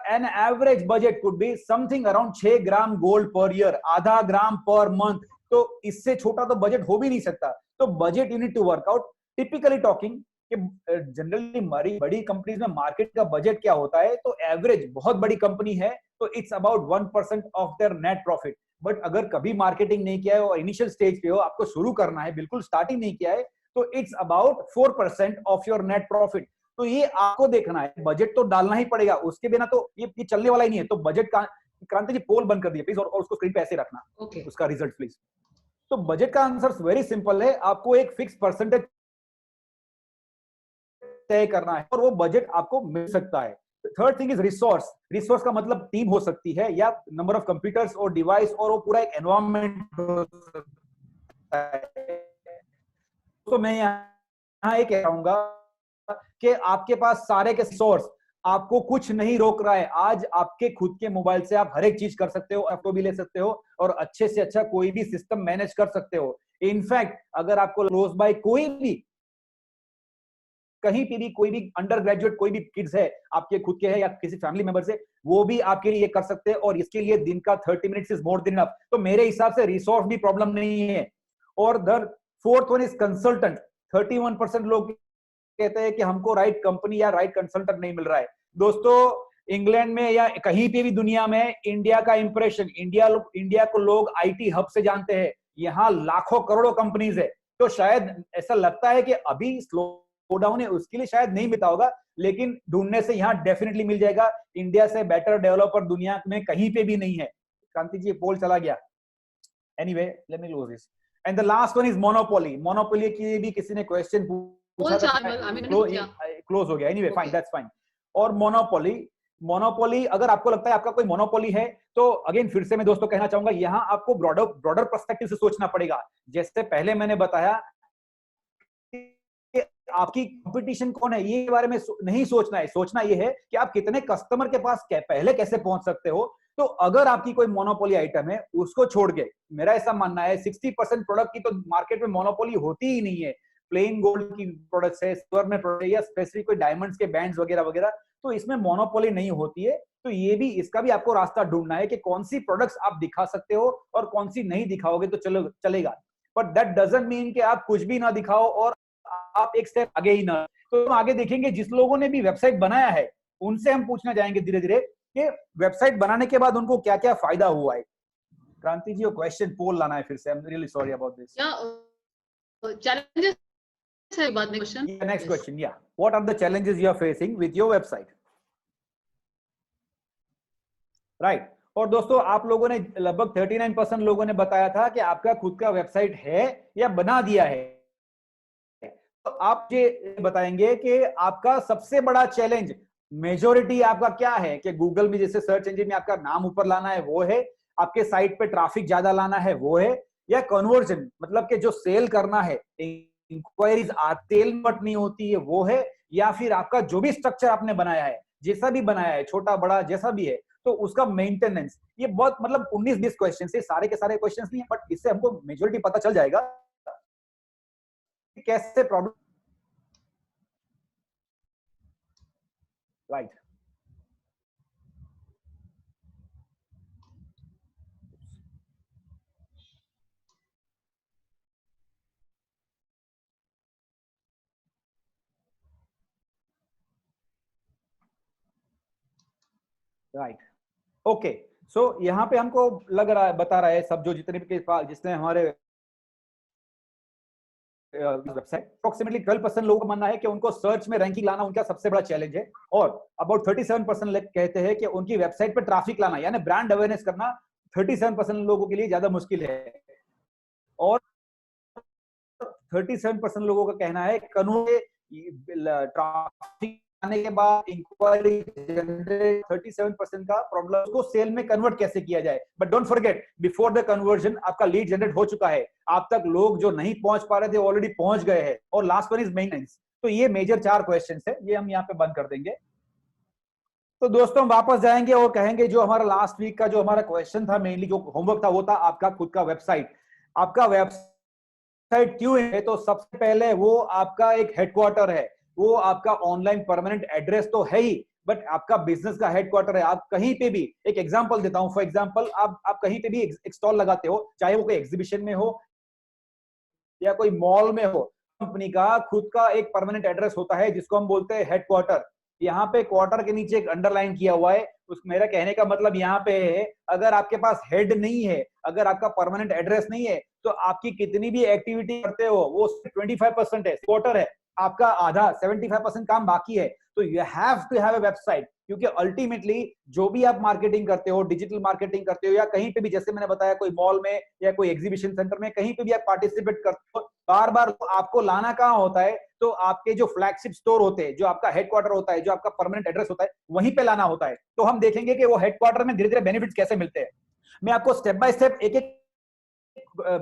an average budget could be something around 6 gram gold per year, आधा ग्राम पर मंथ। तो इससे छोटा तो बजट हो भी नहीं सकता। तो budget you need to work out. Typically talking, generally बड़ी कंपनीज में मार्केट का बजट क्या होता है, तो एवरेज, बहुत बड़ी कंपनी है तो it's about 1% of their net profit. But अगर कभी मार्केटिंग नहीं किया है और इनिशियल स्टेज पे हो, आपको शुरू करना है, बिल्कुल स्टार्टिंग नहीं किया है, तो it's about 4% of your net profit. तो ये आपको देखना है, बजट तो डालना ही पड़ेगा, उसके बिना तो ये चलने वाला ही नहीं है। तो बजट का, क्रांति जी पोल बंद कर दिए प्लीज, और उसको स्क्रीन पे ऐसे रखना, उसका रिजल्ट प्लीज। तो बजट का आंसर वेरी सिंपल है, आपको एक फिक्स परसेंटेज तय करना है और वो बजट आपको मिल सकता है। Third thing is resource. Resource का मतलब टीम हो सकती है या नंबर ऑफ कंप्यूटर्स और डिवाइस, और वो पूरा एक एनवायरनमेंट हो सकता है। तो मैं यहाँ ये कहूंगा कि आपके पास सारे के सोर्स, आपको कुछ नहीं रोक रहा है। आज आपके खुद के मोबाइल से आप हर एक चीज कर सकते हो, ऑटो भी ले सकते हो और अच्छे से अच्छा कोई भी सिस्टम मैनेज कर सकते हो। इनफैक्ट अगर आपको क्लोज बाय कोई भी कहीं पे भी कोई भी अंडर ग्रेजुएट कोई भी किड्स है आपके खुद के है या किसी फैमिली मेंबर से, वो भी आपके लिए कर सकते हैं और इसके लिए दिन का 30 minutes is more than enough. तो मेरे हिसाब से रिसोर्स भी प्रॉब्लम नहीं है। और the fourth one is consultant. 31% लोग कहते हैं कि हमको राइट कंपनी या राइट कंसल्टेंट नहीं मिल रहा है। दोस्तों इंग्लैंड में या कहीं पे भी दुनिया में इंडिया का इंप्रेशन, इंडिया को लोग आईटी हब से जानते हैं। यहाँ लाखों करोड़ों कंपनीज है। तो शायद ऐसा लगता है कि अभी स्लो डाउन है, उसके लिए शायद नहीं मिलता होगा, लेकिन ढूंढने से यहाँ डेफिनेटली मिल जाएगा। इंडिया से बेटर डेवलपर दुनिया में कहीं पे भी नहीं है। क्रांति जी पोल चला गया। Anyway let me close this and the last one is monopoly. Monopoly की भी किसी ने क्वेश्चन पूछा था, क्लोज हो गया। Anyway fine, that's fine. और मोनोपोली अगर आपको लगता है आपका कोई मोनोपोली है तो अगेन फिर से मैं दोस्तों कहना चाहूंगा, यहाँ आपको ब्रॉडर पर्सपेक्टिव से सोचना पड़ेगा। जैसे पहले मैंने बताया कि आपकी कंपटीशन कौन है ये बारे में नहीं सोचना है। सोचना ये है कि आप कितने कस्टमर के पास पहले कैसे पहुंच सकते हो। तो अगर आपकी कोई मोनोपोली आइटम है उसको छोड़ के, मेरा ऐसा मानना है 60% प्रोडक्ट की तो मार्केट में मोनोपोली होती ही नहीं है। प्लेन गोल्ड की प्रोडक्ट्स है, सिल्वर में प्रोडक्ट या स्पेसिफिक कोई डायमंड्स के बैंड्स वगैरह वगैरह, तो इसमें मोनोपोली नहीं होती है। तो ये भी, इसका भी आपको रास्ता ढूंढना है कि कौन सी प्रोडक्ट्स आप दिखा सकते हो और कौन सी नहीं दिखाओगे तो चलेगा। बट दैट डजंट मीन कि आप कुछ भी ना दिखाओ और आप एक स्टेप आगे ही ना। तो हम आगे देखेंगे जिस लोगों ने भी वेबसाइट बनाया है उनसे हम पूछना जाएंगे धीरे धीरे कि वेबसाइट बनाने के बाद उनको क्या क्या फायदा हुआ है। क्रांति जी क्वेश्चन पोल लाना है फिर से। I am really sorry about this. Challenges है बाद में क्वेश्चन। नेक्स्ट क्वेश्चन, या what are the challenges you are facing with your website, right. और दोस्तों आप लोगों ने लगभग 39% लोगों ने बताया था कि आपका खुद का वेबसाइट है या बना दिया है। तो आप ये बताएंगे कि आपका सबसे बड़ा चैलेंज मेजॉरिटी आपका क्या है, कि गूगल में जैसे सर्च इंजन में आपका नाम ऊपर लाना है वो है, आपके साइट पे ट्रैफिक ज्यादा लाना है वो है, या कन्वर्जन मतलब कि जो सेल करना है, इंक्वायरीज सेल बट नहीं होती है वो है, या फिर आपका जो भी स्ट्रक्चर आपने बनाया है, जैसा भी बनाया है छोटा बड़ा जैसा भी है, तो उसका मेंटेनेंस। ये बहुत मतलब 19-20 क्वेश्चन से, सारे के सारे क्वेश्चन नहीं है, बट इससे हमको मेजॉरिटी पता चल जाएगा कैसे problem, right. Right, okay. So यहाँ पे हमको लग रहा है, बता रहा है सब जो जितने भी जिसने हमारे वेबसाइट, अप्रोक्सीमेटली 12% लोगों का मानना है कि उनको सर्च में रैंकिंग लाना उनका सबसे बड़ा चैलेंज है। और अबाउट 37% लोग कहते हैं कि उनकी वेबसाइट पे ट्रैफिक लाना यानी ब्रांड अवेयरनेस करना 37% लोगों के लिए ज्यादा मुश्किल है। और 37% लोगों का कहना है ट्रैफिक आने के बाद इंक्वायरी जनरेट, 37% का प्रॉब्लम उसको सेल में कन्वर्ट कैसे किया जाए। But don't forget, before the conversion आपका लीड जनरेट हो चुका है, आप तक लोग जो नहीं पहुंच पा रहे थे ऑलरेडी पहुंच गए हैं। और लास्ट वन इज मेंटेनेंस। तो ये मेजर 4 क्वेश्चंस है, ये हम यहाँ पे बंद कर देंगे। तो दोस्तों वापस जाएंगे और कहेंगे जो हमारा लास्ट वीक का जो हमारा क्वेश्चन था, मेनली जो होमवर्क था, वो था आपका खुद का वेबसाइट। आपका वेबसाइट क्यों है? तो सबसे पहले वो आपका एक हेडक्वार्टर है, वो आपका ऑनलाइन परमानेंट एड्रेस तो है ही, बट आपका बिजनेस का हेडक्वार्टर है। आप कहीं पे भी, एक एग्जांपल देता हूं, फॉर एग्जांपल आप कहीं पे भी एक स्टॉल लगाते हो, चाहे वो कोई एग्जीबिशन में हो या कोई मॉल में हो, कंपनी का खुद का एक परमानेंट एड्रेस होता है जिसको हम बोलते हैं हेडक्वार्टर। यहाँ पे क्वार्टर के नीचे एक अंडरलाइन किया हुआ है। उस मेरा कहने का मतलब यहाँ पे है, अगर आपके पास हेड नहीं है, अगर आपका परमानेंट एड्रेस नहीं है, तो आपकी कितनी भी एक्टिविटी करते हो वो 25% है, क्वार्टर है, आपका आधा 75% काम बाकी है। तो you have to have a website, क्योंकि अल्टीमेटली जो भी आप मार्केटिंग करते हो, डिजिटल मार्केटिंग करते हो या कहीं पे भी, जैसे मैंने बताया कोई मॉल में या कोई एग्जीबिशन सेंटर में, कहीं पे भी आप पार्टिसिपेट करते हो, बार बार आपको लाना कहाँ होता है? तो आपके जो फ्लैगशिप स्टोर होते हैं, जो आपका हेडक्वार्टर होता है, जो आपका परमानेंट एड्रेस होता है, वहीं पे लाना होता है। तो हम देखेंगे कि वो हेडक्वार्टर में धीरे धीरे बेनिफिट्स कैसे मिलते हैं। मैं आपको स्टेप बाय स्टेप एक एक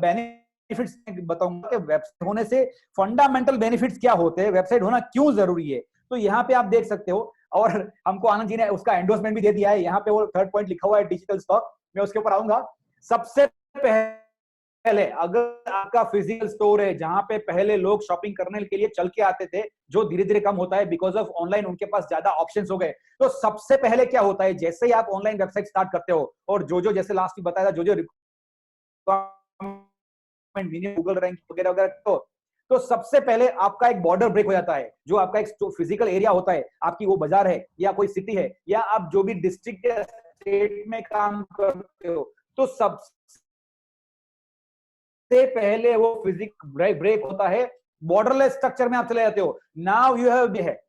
बेनिफिट्स बताऊंगा कि वेबसाइट होने से फंडामेंटल बेनिफिट्स क्या होते हैं, वेबसाइट होना क्यों जरूरी है। तो यहाँ पे आप देख सकते हो, और हमको आनंद जी ने उसका एंडोर्समेंट भी दे दिया है। यहाँ पे वो 3rd पॉइंट लिखा हुआ है डिजिटल स्टॉक, मैं उसके ऊपर आऊंगा। सबसे पहले अगर आपका फिजिकल स्टोर है जहां पे पहले लोग शॉपिंग करने के लिए चल के आते थे, जो धीरे धीरे कम होता है बिकॉज ऑफ ऑनलाइन, उनके पास ज्यादा ऑप्शंस हो गए। तो सबसे पहले क्या होता है, जैसे ही आप ऑनलाइन वेबसाइट स्टार्ट करते हो और जो जैसे लास्ट में बताया, जो गूगल रैंक वगैरह वगैरह, तो सबसे पहले आपका एक बॉर्डर ब्रेक हो जाता है। जो आपका एक फिजिकल एरिया होता है, आपकी वो बाजार है या कोई सिटी है या आप जो भी डिस्ट्रिक्ट या स्टेट में काम करते हो, तो सबसे पहले वो फिजिकल ब्रेक होता है, बॉर्डरलेस स्ट्रक्चर में आप चले जाते हो। नाउ यू हैव है,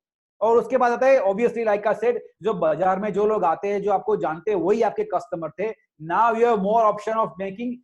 और उसके बाद आता है ऑब्वियसली लाइक आई सेड, जो बाजार में जो लोग आते हैं, जो आपको जानते हैं, वही आपके कस्टमर थे। Now you have more option of making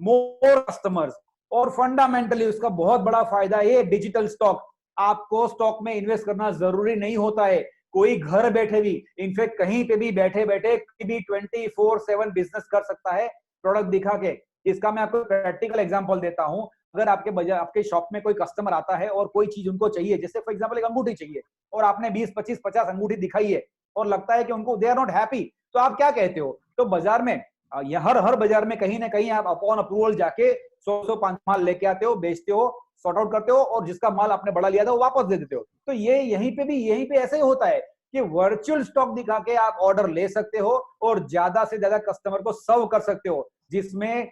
more customers. और फंडामेंटली उसका बहुत बड़ा फायदा ये डिजिटल स्टॉक, आपको स्टॉक में इन्वेस्ट करना जरूरी नहीं होता है। कोई घर बैठे भी, इनफैक्ट कहीं पे भी बैठे बैठे भी 24/7 बिजनेस कर सकता है प्रोडक्ट दिखा के। इसका मैं आपको प्रैक्टिकल एग्जांपल देता हूं। अगर आपके शॉप में कोई कस्टमर आता है और कोई चीज उनको चाहिए, जैसे फॉर एग्जांपल एक अंगूठी चाहिए, और आपने 20, 25, 50 अंगूठी दिखाई है और लगता है कि उनको दे आर नॉट हैप्पी, तो आप क्या कहते हो? तो बाजार में हर बाजार में कहीं ना कहीं आप अपॉन अप्रूवल जाके 100-5 माल लेके आते हो, बेचते हो, सॉर्ट आउट करते हो, और जिसका माल आपने बड़ा लिया था वो वापस दे देते हो। तो ये यहीं पे ऐसे ही होता है कि वर्चुअल स्टॉक दिखा के आप ऑर्डर ले सकते हो और ज्यादा से ज्यादा कस्टमर को सर्व कर सकते हो, जिसमें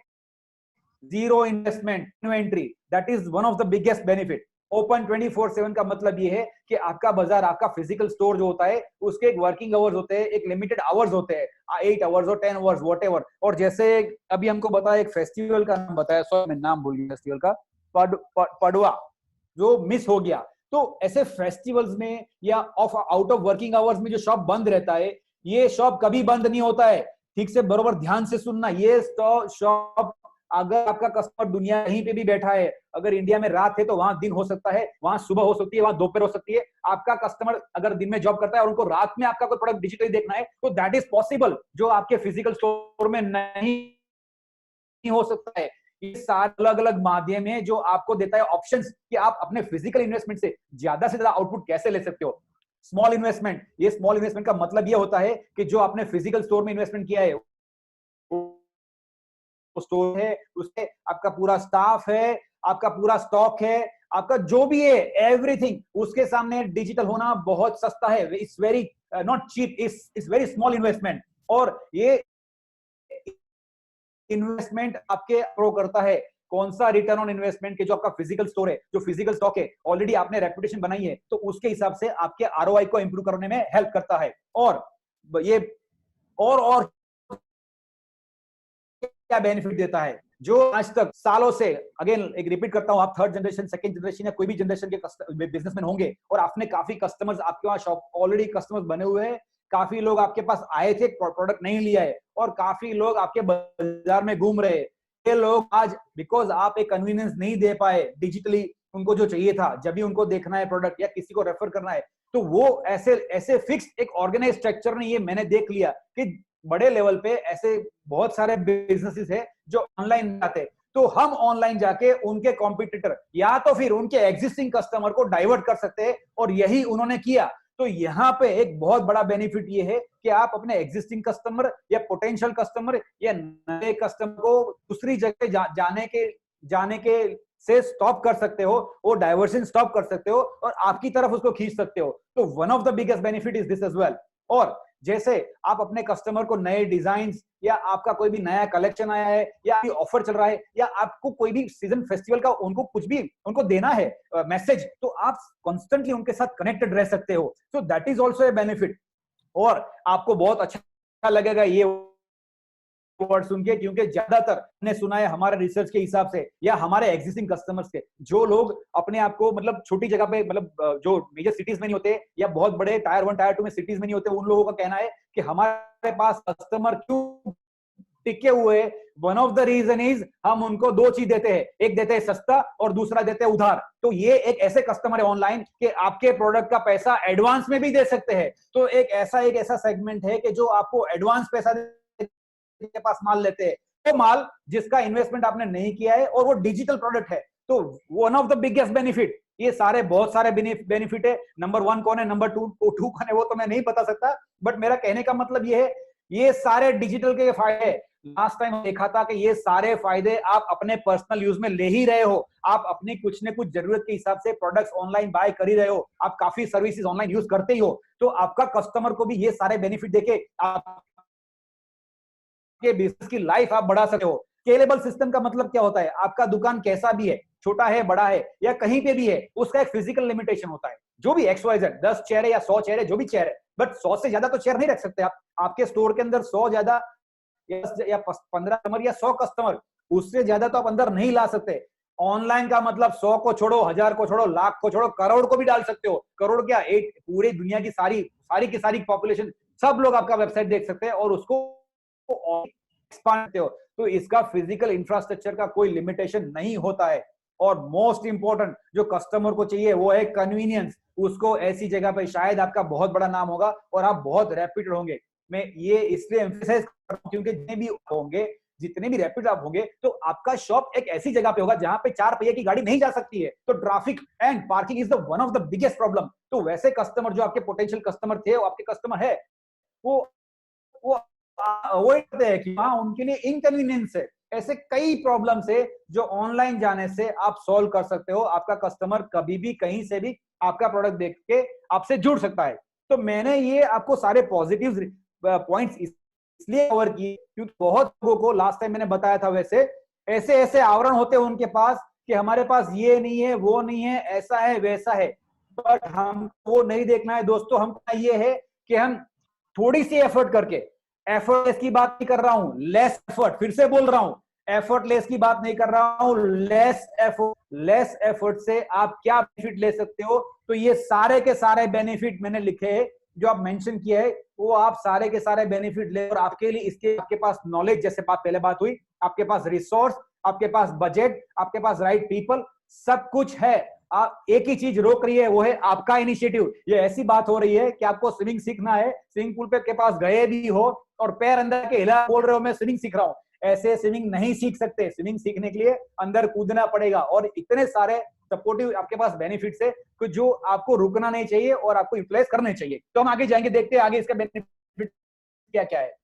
zero investment inventory. That is one of the biggest benefit. Open 24/7 का मतलब ये है कि आपका बाजार, आपका फिजिकल स्टोर जो होता है, उसके एक वर्किंग आवर्स होते हैं, एक लिमिटेड आवर्स होते हैं, 8 आवर्स और 10 आवर्स व्हाटएवर। और जैसे अभी हमको बताया, एक फेस्टिवल का नाम बताया, सॉरी मैं नाम भूल गया फेस्टिवल का, पड़वा, जो मिस हो गया। तो ऐसे फेस्टिवल्स में या आउट ऑफ वर्किंग आवर्स में जो शॉप बंद रहता है, ये शॉप कभी बंद नहीं होता है। ठीक से बरोबर ध्यान से सुनना, ये शॉप, अगर आपका कस्टमर दुनिया कहीं पे भी बैठा है, अगर इंडिया में रात है तो वहां दिन हो सकता है, वहां सुबह हो सकती है, वहां दोपहर हो सकती है। आपका कस्टमर अगर दिन में जॉब करता है और उनको रात में आपका कोई प्रोडक्ट डिजिटली देखना है, तो दैट इज पॉसिबल, जो आपके फिजिकल स्टोर में नहीं हो सकता है। ये सारे अलग अलग माध्यम है जो आपको देता है ऑप्शंस कि आप अपने फिजिकल इन्वेस्टमेंट से ज्यादा आउटपुट कैसे ले सकते हो। स्मॉल इन्वेस्टमेंट, ये स्मॉल इन्वेस्टमेंट का मतलब ये होता है कि जो आपने फिजिकल स्टोर में इन्वेस्टमेंट किया है, स्टोर है, उसके आपका पूरा स्टाफ है, आपका पूरा स्टॉक है, आपका जो भी है, एवरीथिंग, उसके सामने डिजिटल होना बहुत सस्ता है। It's very not cheap, it's very small investment. और ये इन्वेस्टमेंट आपके प्रो करता है कौन सा रिटर्न ऑन इन्वेस्टमेंट के, जो आपका फिजिकल स्टोर है, जो फिजिकल स्टॉक है, ऑलरेडी आपने रेपुटेशन बनाई है, तो उसके हिसाब से आपके आरओआई को इंप्रूव करने में हेल्प करता है। और ये और क्या बेनिफिट देता है, जो आज तक सालों से, अगेन एक रिपीट करता हूं, आप 3rd जनरेशन, 2nd जनरेशन या कोई भी जनरेशन के बिजनेसमैन होंगे, और आपने काफी कस्टमर्स, आपके वहां शॉप ऑलरेडी कस्टमर्स बने हुए हैं, काफी लोग आपके पास आए थे, प्रोडक्ट नहीं लिया है, और काफी लोग आपके बाजार में घूम रहे हैं। ये लोग आज, बिकॉज आप एक कन्वीनियंस नहीं दे पाए डिजिटली, उनको जो चाहिए था, जब भी उनको देखना है प्रोडक्ट या किसी को रेफर करना है, तो वो ऐसे फिक्स एक ऑर्गेनाइज स्ट्रक्चर नहीं है। मैंने देख लिया कि बड़े लेवल पे ऐसे बहुत सारे बिजनेसेस है जो ऑनलाइन आते, तो हम ऑनलाइन जाके उनके कॉम्पिटिटर या तो फिर उनके एग्जिस्टिंग कस्टमर को डाइवर्ट कर सकते हैं, और यही उन्होंने किया। तो यहाँ पे एक बहुत बड़ा बेनिफिट ये है कि आप अपने एग्जिस्टिंग कस्टमर या पोटेंशियल कस्टमर या नए कस्टमर को दूसरी जगह जाने के से स्टॉप कर सकते हो, वो डाइवर्जन स्टॉप कर सकते हो और आपकी तरफ उसको खींच सकते हो। तो one of the biggest benefit is this as well. और जैसे आप अपने कस्टमर को नए डिजाइन्स, या आपका कोई भी नया कलेक्शन आया है, या अभी ऑफर चल रहा है, या आपको कोई भी सीजन फेस्टिवल का उनको कुछ भी उनको देना है मैसेज, तो आप कॉन्स्टेंटली उनके साथ कनेक्टेड रह सकते हो। So that is also a benefit. और आपको बहुत अच्छा लगेगा ये वर्ड सुन के, क्योंकि ज्यादातर हमने सुना है हमारे रिसर्च के हिसाब से या हमारे एग्जिस्टिंग कस्टमर्स के, जो लोग अपने आप को मतलब छोटी जगह पे, मतलब जो मेजर सिटीज में नहीं होते या बहुत बड़े टायर 1 टायर 2 में सिटीज में नहीं होते, उन लोगों का कहना है कि हमारे पास कस्टमर क्यों टिके हुए, one of the reason is हम उनको 2 चीज देते हैं, एक देते हैं सस्ता और दूसरा देते हैं उधार। तो ये एक ऐसे कस्टमर है ऑनलाइन कि आपके प्रोडक्ट का पैसा एडवांस में भी दे सकते हैं। तो एक ऐसा सेगमेंट है कि जो आपको एडवांस पैसा के पास माल लेते हैं, वो माल जिसका इन्वेस्टमेंट आपने नहीं किया है और वो डिजिटल प्रोडक्ट है। तो one of the biggest benefit ये सारे बहुत सारे बेनिफिट है। नंबर 1 कौन है, नंबर 2 कौन है, वो तो मैं नहीं बता सकता, बट मेरा कहने का मतलब ये है, ये सारे डिजिटल के फायदे लास्ट टाइम देखा था कि ये सारे फायदे आप अपने पर्सनल यूज में ले ही रहे हो। आप अपनी कुछ न कुछ जरूरत के हिसाब से प्रोडक्ट्स ऑनलाइन बाय कर ही रहे हो, आप काफी सर्विसेज ऑनलाइन यूज करते ही हो, तो आपका कस्टमर को भी ये सारे बेनिफिट देके आपके बिजनेस की लाइफ आप बढ़ा सकते हो। स्केलेबल सिस्टम का मतलब क्या होता है, आपका दुकान कैसा भी है, छोटा है, बड़ा है या कहीं पे भी है, उसका एक फिजिकल लिमिटेशन होता है। जो भी XYZ 10 चेयर है या 100 चेयर है, जो भी चेयर है, बट 100 से ज्यादा तो चेयर नहीं रख सकते आप। आपके स्टोर के अंदर 100 ज्यादा या 15 कस्टमर या 100 कस्टमर, उससे ज्यादा तो आप अंदर नहीं ला सकते। ऑनलाइन का मतलब 100 को छोड़ो, 1000 को छोड़ो, लाख को छोड़ो, करोड़ को भी डाल सकते हो। करोड़ क्या, एक पूरी दुनिया की सारी की सारी पॉपुलेशन, सब लोग आपका वेबसाइट देख सकते हैं और उसको एक्सपांड करते हो। तो इसका फिजिकल इंफ्रास्ट्रक्चर का कोई लिमिटेशन नहीं होता है। और मोस्ट इंपॉर्टेंट जो कस्टमर को चाहिए वो है कन्वीनियंस। उसको ऐसी जगह पे शायद आपका बहुत बड़ा नाम होगा और आप बहुत रेप्यूटेड होंगे। मैं ये इसलिए एम्फसाइज कर रहा हूं क्योंकि जितने भी रैपिड आप होंगे, तो आपका शॉप एक ऐसी जगह पे होगा जहां पे 4 पहिए की गाड़ी नहीं जा सकती है, तो traffic and parking is the one of the biggest problem. तो वैसे कस्टमर जो आपके पोटेंशियल कस्टमर थे, वो आपके कस्टमर है, वो अवॉइड करते हैं कि हाँ उनके लिए इनकन्वीनियंस है। ऐसे कई प्रॉब्लम्स है जो ऑनलाइन जाने से आप सॉल्व कर सकते हो। आपका कस्टमर कभी भी कहीं से भी आपका प्रोडक्ट देख के आपसे जुड़ सकता है। तो मैंने ये आपको सारे पॉजिटिव पॉइंट्स इसलिए कवर किए क्योंकि बहुत लोगों को लास्ट टाइम मैंने बताया था, वैसे ऐसे आवरण होते हैं उनके पास कि हमारे पास ये नहीं है, वो नहीं है, ऐसा है, वैसा है, बट हम वो नहीं देखना है दोस्तों। हम ये है कि हम थोड़ी सी एफर्ट करके, एफर्टलेस की बात नहीं कर रहा हूं, लेस एफर्ट, फिर से बोल रहा हूं, एफर्टलेस की बात नहीं कर रहा हूं, लेस एफर्ट से आप क्या बेनिफिट ले सकते हो। तो ये सारे के सारे बेनिफिट मैंने लिखे हैं, जो आप मेंशन किए है, वो आप सारे के सारे बेनिफिट ले, और आपके लिए इसके आपके पास नॉलेज, जैसे पहले बात हुई, आपके पास रिसोर्स, आपके पास बजट, आपके पास राइट पीपल, सब कुछ है। आप एक ही चीज रोक रही है, वो है आपका इनिशिएटिव। ये ऐसी बात हो रही है कि आपको स्विमिंग सीखना है, स्विमिंग पूल पे के पास गए भी हो और पैर अंदर के हिला बोल रहे हो मैं स्विमिंग सीख रहा हूं। ऐसे स्विमिंग नहीं सीख सकते। स्विमिंग सीखने के लिए अंदर कूदना पड़ेगा, और इतने सारे सपोर्टिव आपके पास बेनिफिट्स है कि जो आपको रुकना नहीं चाहिए और आपको यूटिलाइज करने चाहिए। तो हम आगे जाएंगे, देखते हैं आगे इसका बेनिफिट क्या क्या है।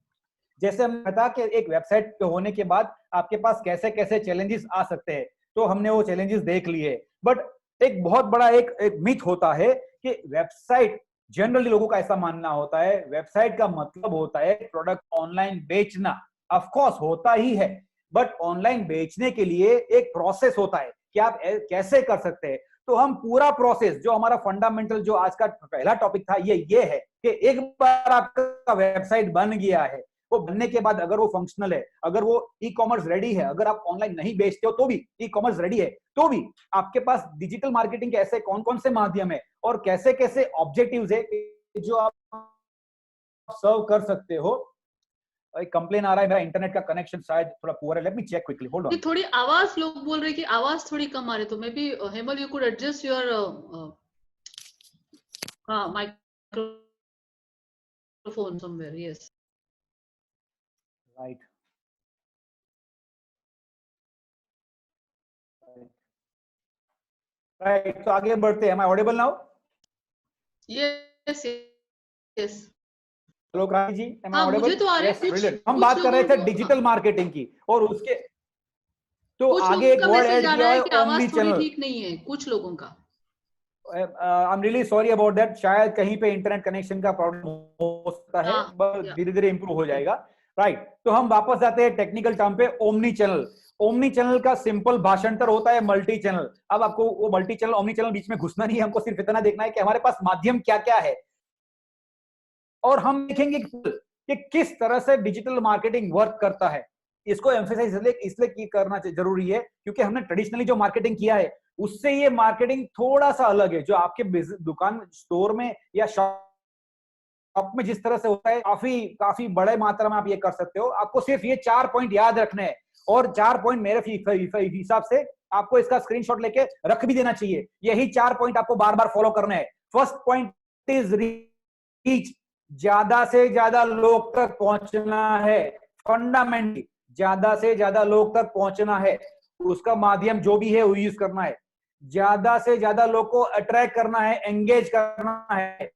जैसे हमने बताया कि एक वेबसाइट पे होने के बाद आपके पास कैसे कैसे चैलेंजेस आ सकते हैं, तो हमने वो चैलेंजेस देख लिए। बट एक बहुत बड़ा एक मिथ होता है कि वेबसाइट, जनरली लोगों का ऐसा मानना होता है, वेबसाइट का मतलब होता है प्रोडक्ट ऑनलाइन बेचना। ऑफ कोर्स होता ही है, बट ऑनलाइन बेचने के लिए एक प्रोसेस होता है कि आप कैसे कर सकते हैं। तो हम पूरा प्रोसेस, जो हमारा फंडामेंटल, जो आज का पहला टॉपिक था, ये है कि एक बार आपका वेबसाइट बन गया है, वो बनने के बाद अगर वो फंक्शनल है, अगर वो ई कॉमर्स रेडी है, अगर आप ऑनलाइन नहीं बेचते हो तो भी ई कॉमर्स रेडी है, तो भी आपके पास डिजिटल मार्केटिंग के ऐसे कौन कौन से माध्यम है और कैसे कैसे ऑब्जेक्टिव्स है जो आप सर्व कर सकते हो। एक कंप्लेन आ रहा है, मेरा इंटरनेट का कनेक्शन शायद थोड़ा पुअर है, let me check quickly, hold on. थोड़ी आवाज, लोग बोल रहे कि आवाज थोड़ी कम आ रही, तो maybe Hemal you could adjust your microphone somewhere. Yes, right, right. तो आगे बढ़ते हैं। Am I audible now? Yes yes. Hello Kranti ji, M I Audible? मुझे तो आ रहे हैं। ब्रिलियंट। हम बात कर रहे थे डिजिटल मार्केटिंग की, और उसके तो आगे एक वर्ड ऐड किया है, ओमनी चैनल। ठीक नहीं है कुछ लोगों का। आई am really sorry about that. शायद कहीं पे इंटरनेट कनेक्शन का प्रॉब्लम हो सकता है, बट धीरे धीरे इंप्रूव हो जाएगा। राइट, तो हम वापस जाते हैं टेक्निकल टर्म पे, ओमनी चैनल। ओमनी चैनल का सिंपल भाषांतर होता है मल्टी चैनल। अब आपको वो मल्टी चैनल, ओमनी चैनल बीच में घुसना नहीं है, हमको सिर्फ इतना देखना है कि हमारे पास माध्यम क्या क्या है, और हम देखेंगे कि किस तरह से डिजिटल मार्केटिंग वर्क करता है। इसको एम्फसाइज इसलिए करना जरूरी है क्योंकि हमने ट्रेडिशनली जो मार्केटिंग किया है उससे ये मार्केटिंग थोड़ा सा अलग है। जो आपके दुकान, स्टोर में या शॉप में जिस तरह से होता है, काफी बड़े मात्रा में आप ये कर सकते हो। आपको सिर्फ ये 4 पॉइंट याद रखने हैं, और 4 पॉइंट मेरे हिसाब से आपको इसका स्क्रीनशॉट लेके रख भी देना चाहिए। यही 4 पॉइंट आपको बार बार फॉलो करने हैं। फर्स्ट पॉइंट इज रीच, ज्यादा से ज्यादा लोग तक पहुंचना है। फंडामेंटली ज्यादा से ज्यादा लोग तक पहुंचना है, उसका माध्यम जो भी है वो यूज करना है। ज्यादा से ज्यादा लोग को अट्रैक्ट करना है, एंगेज करना है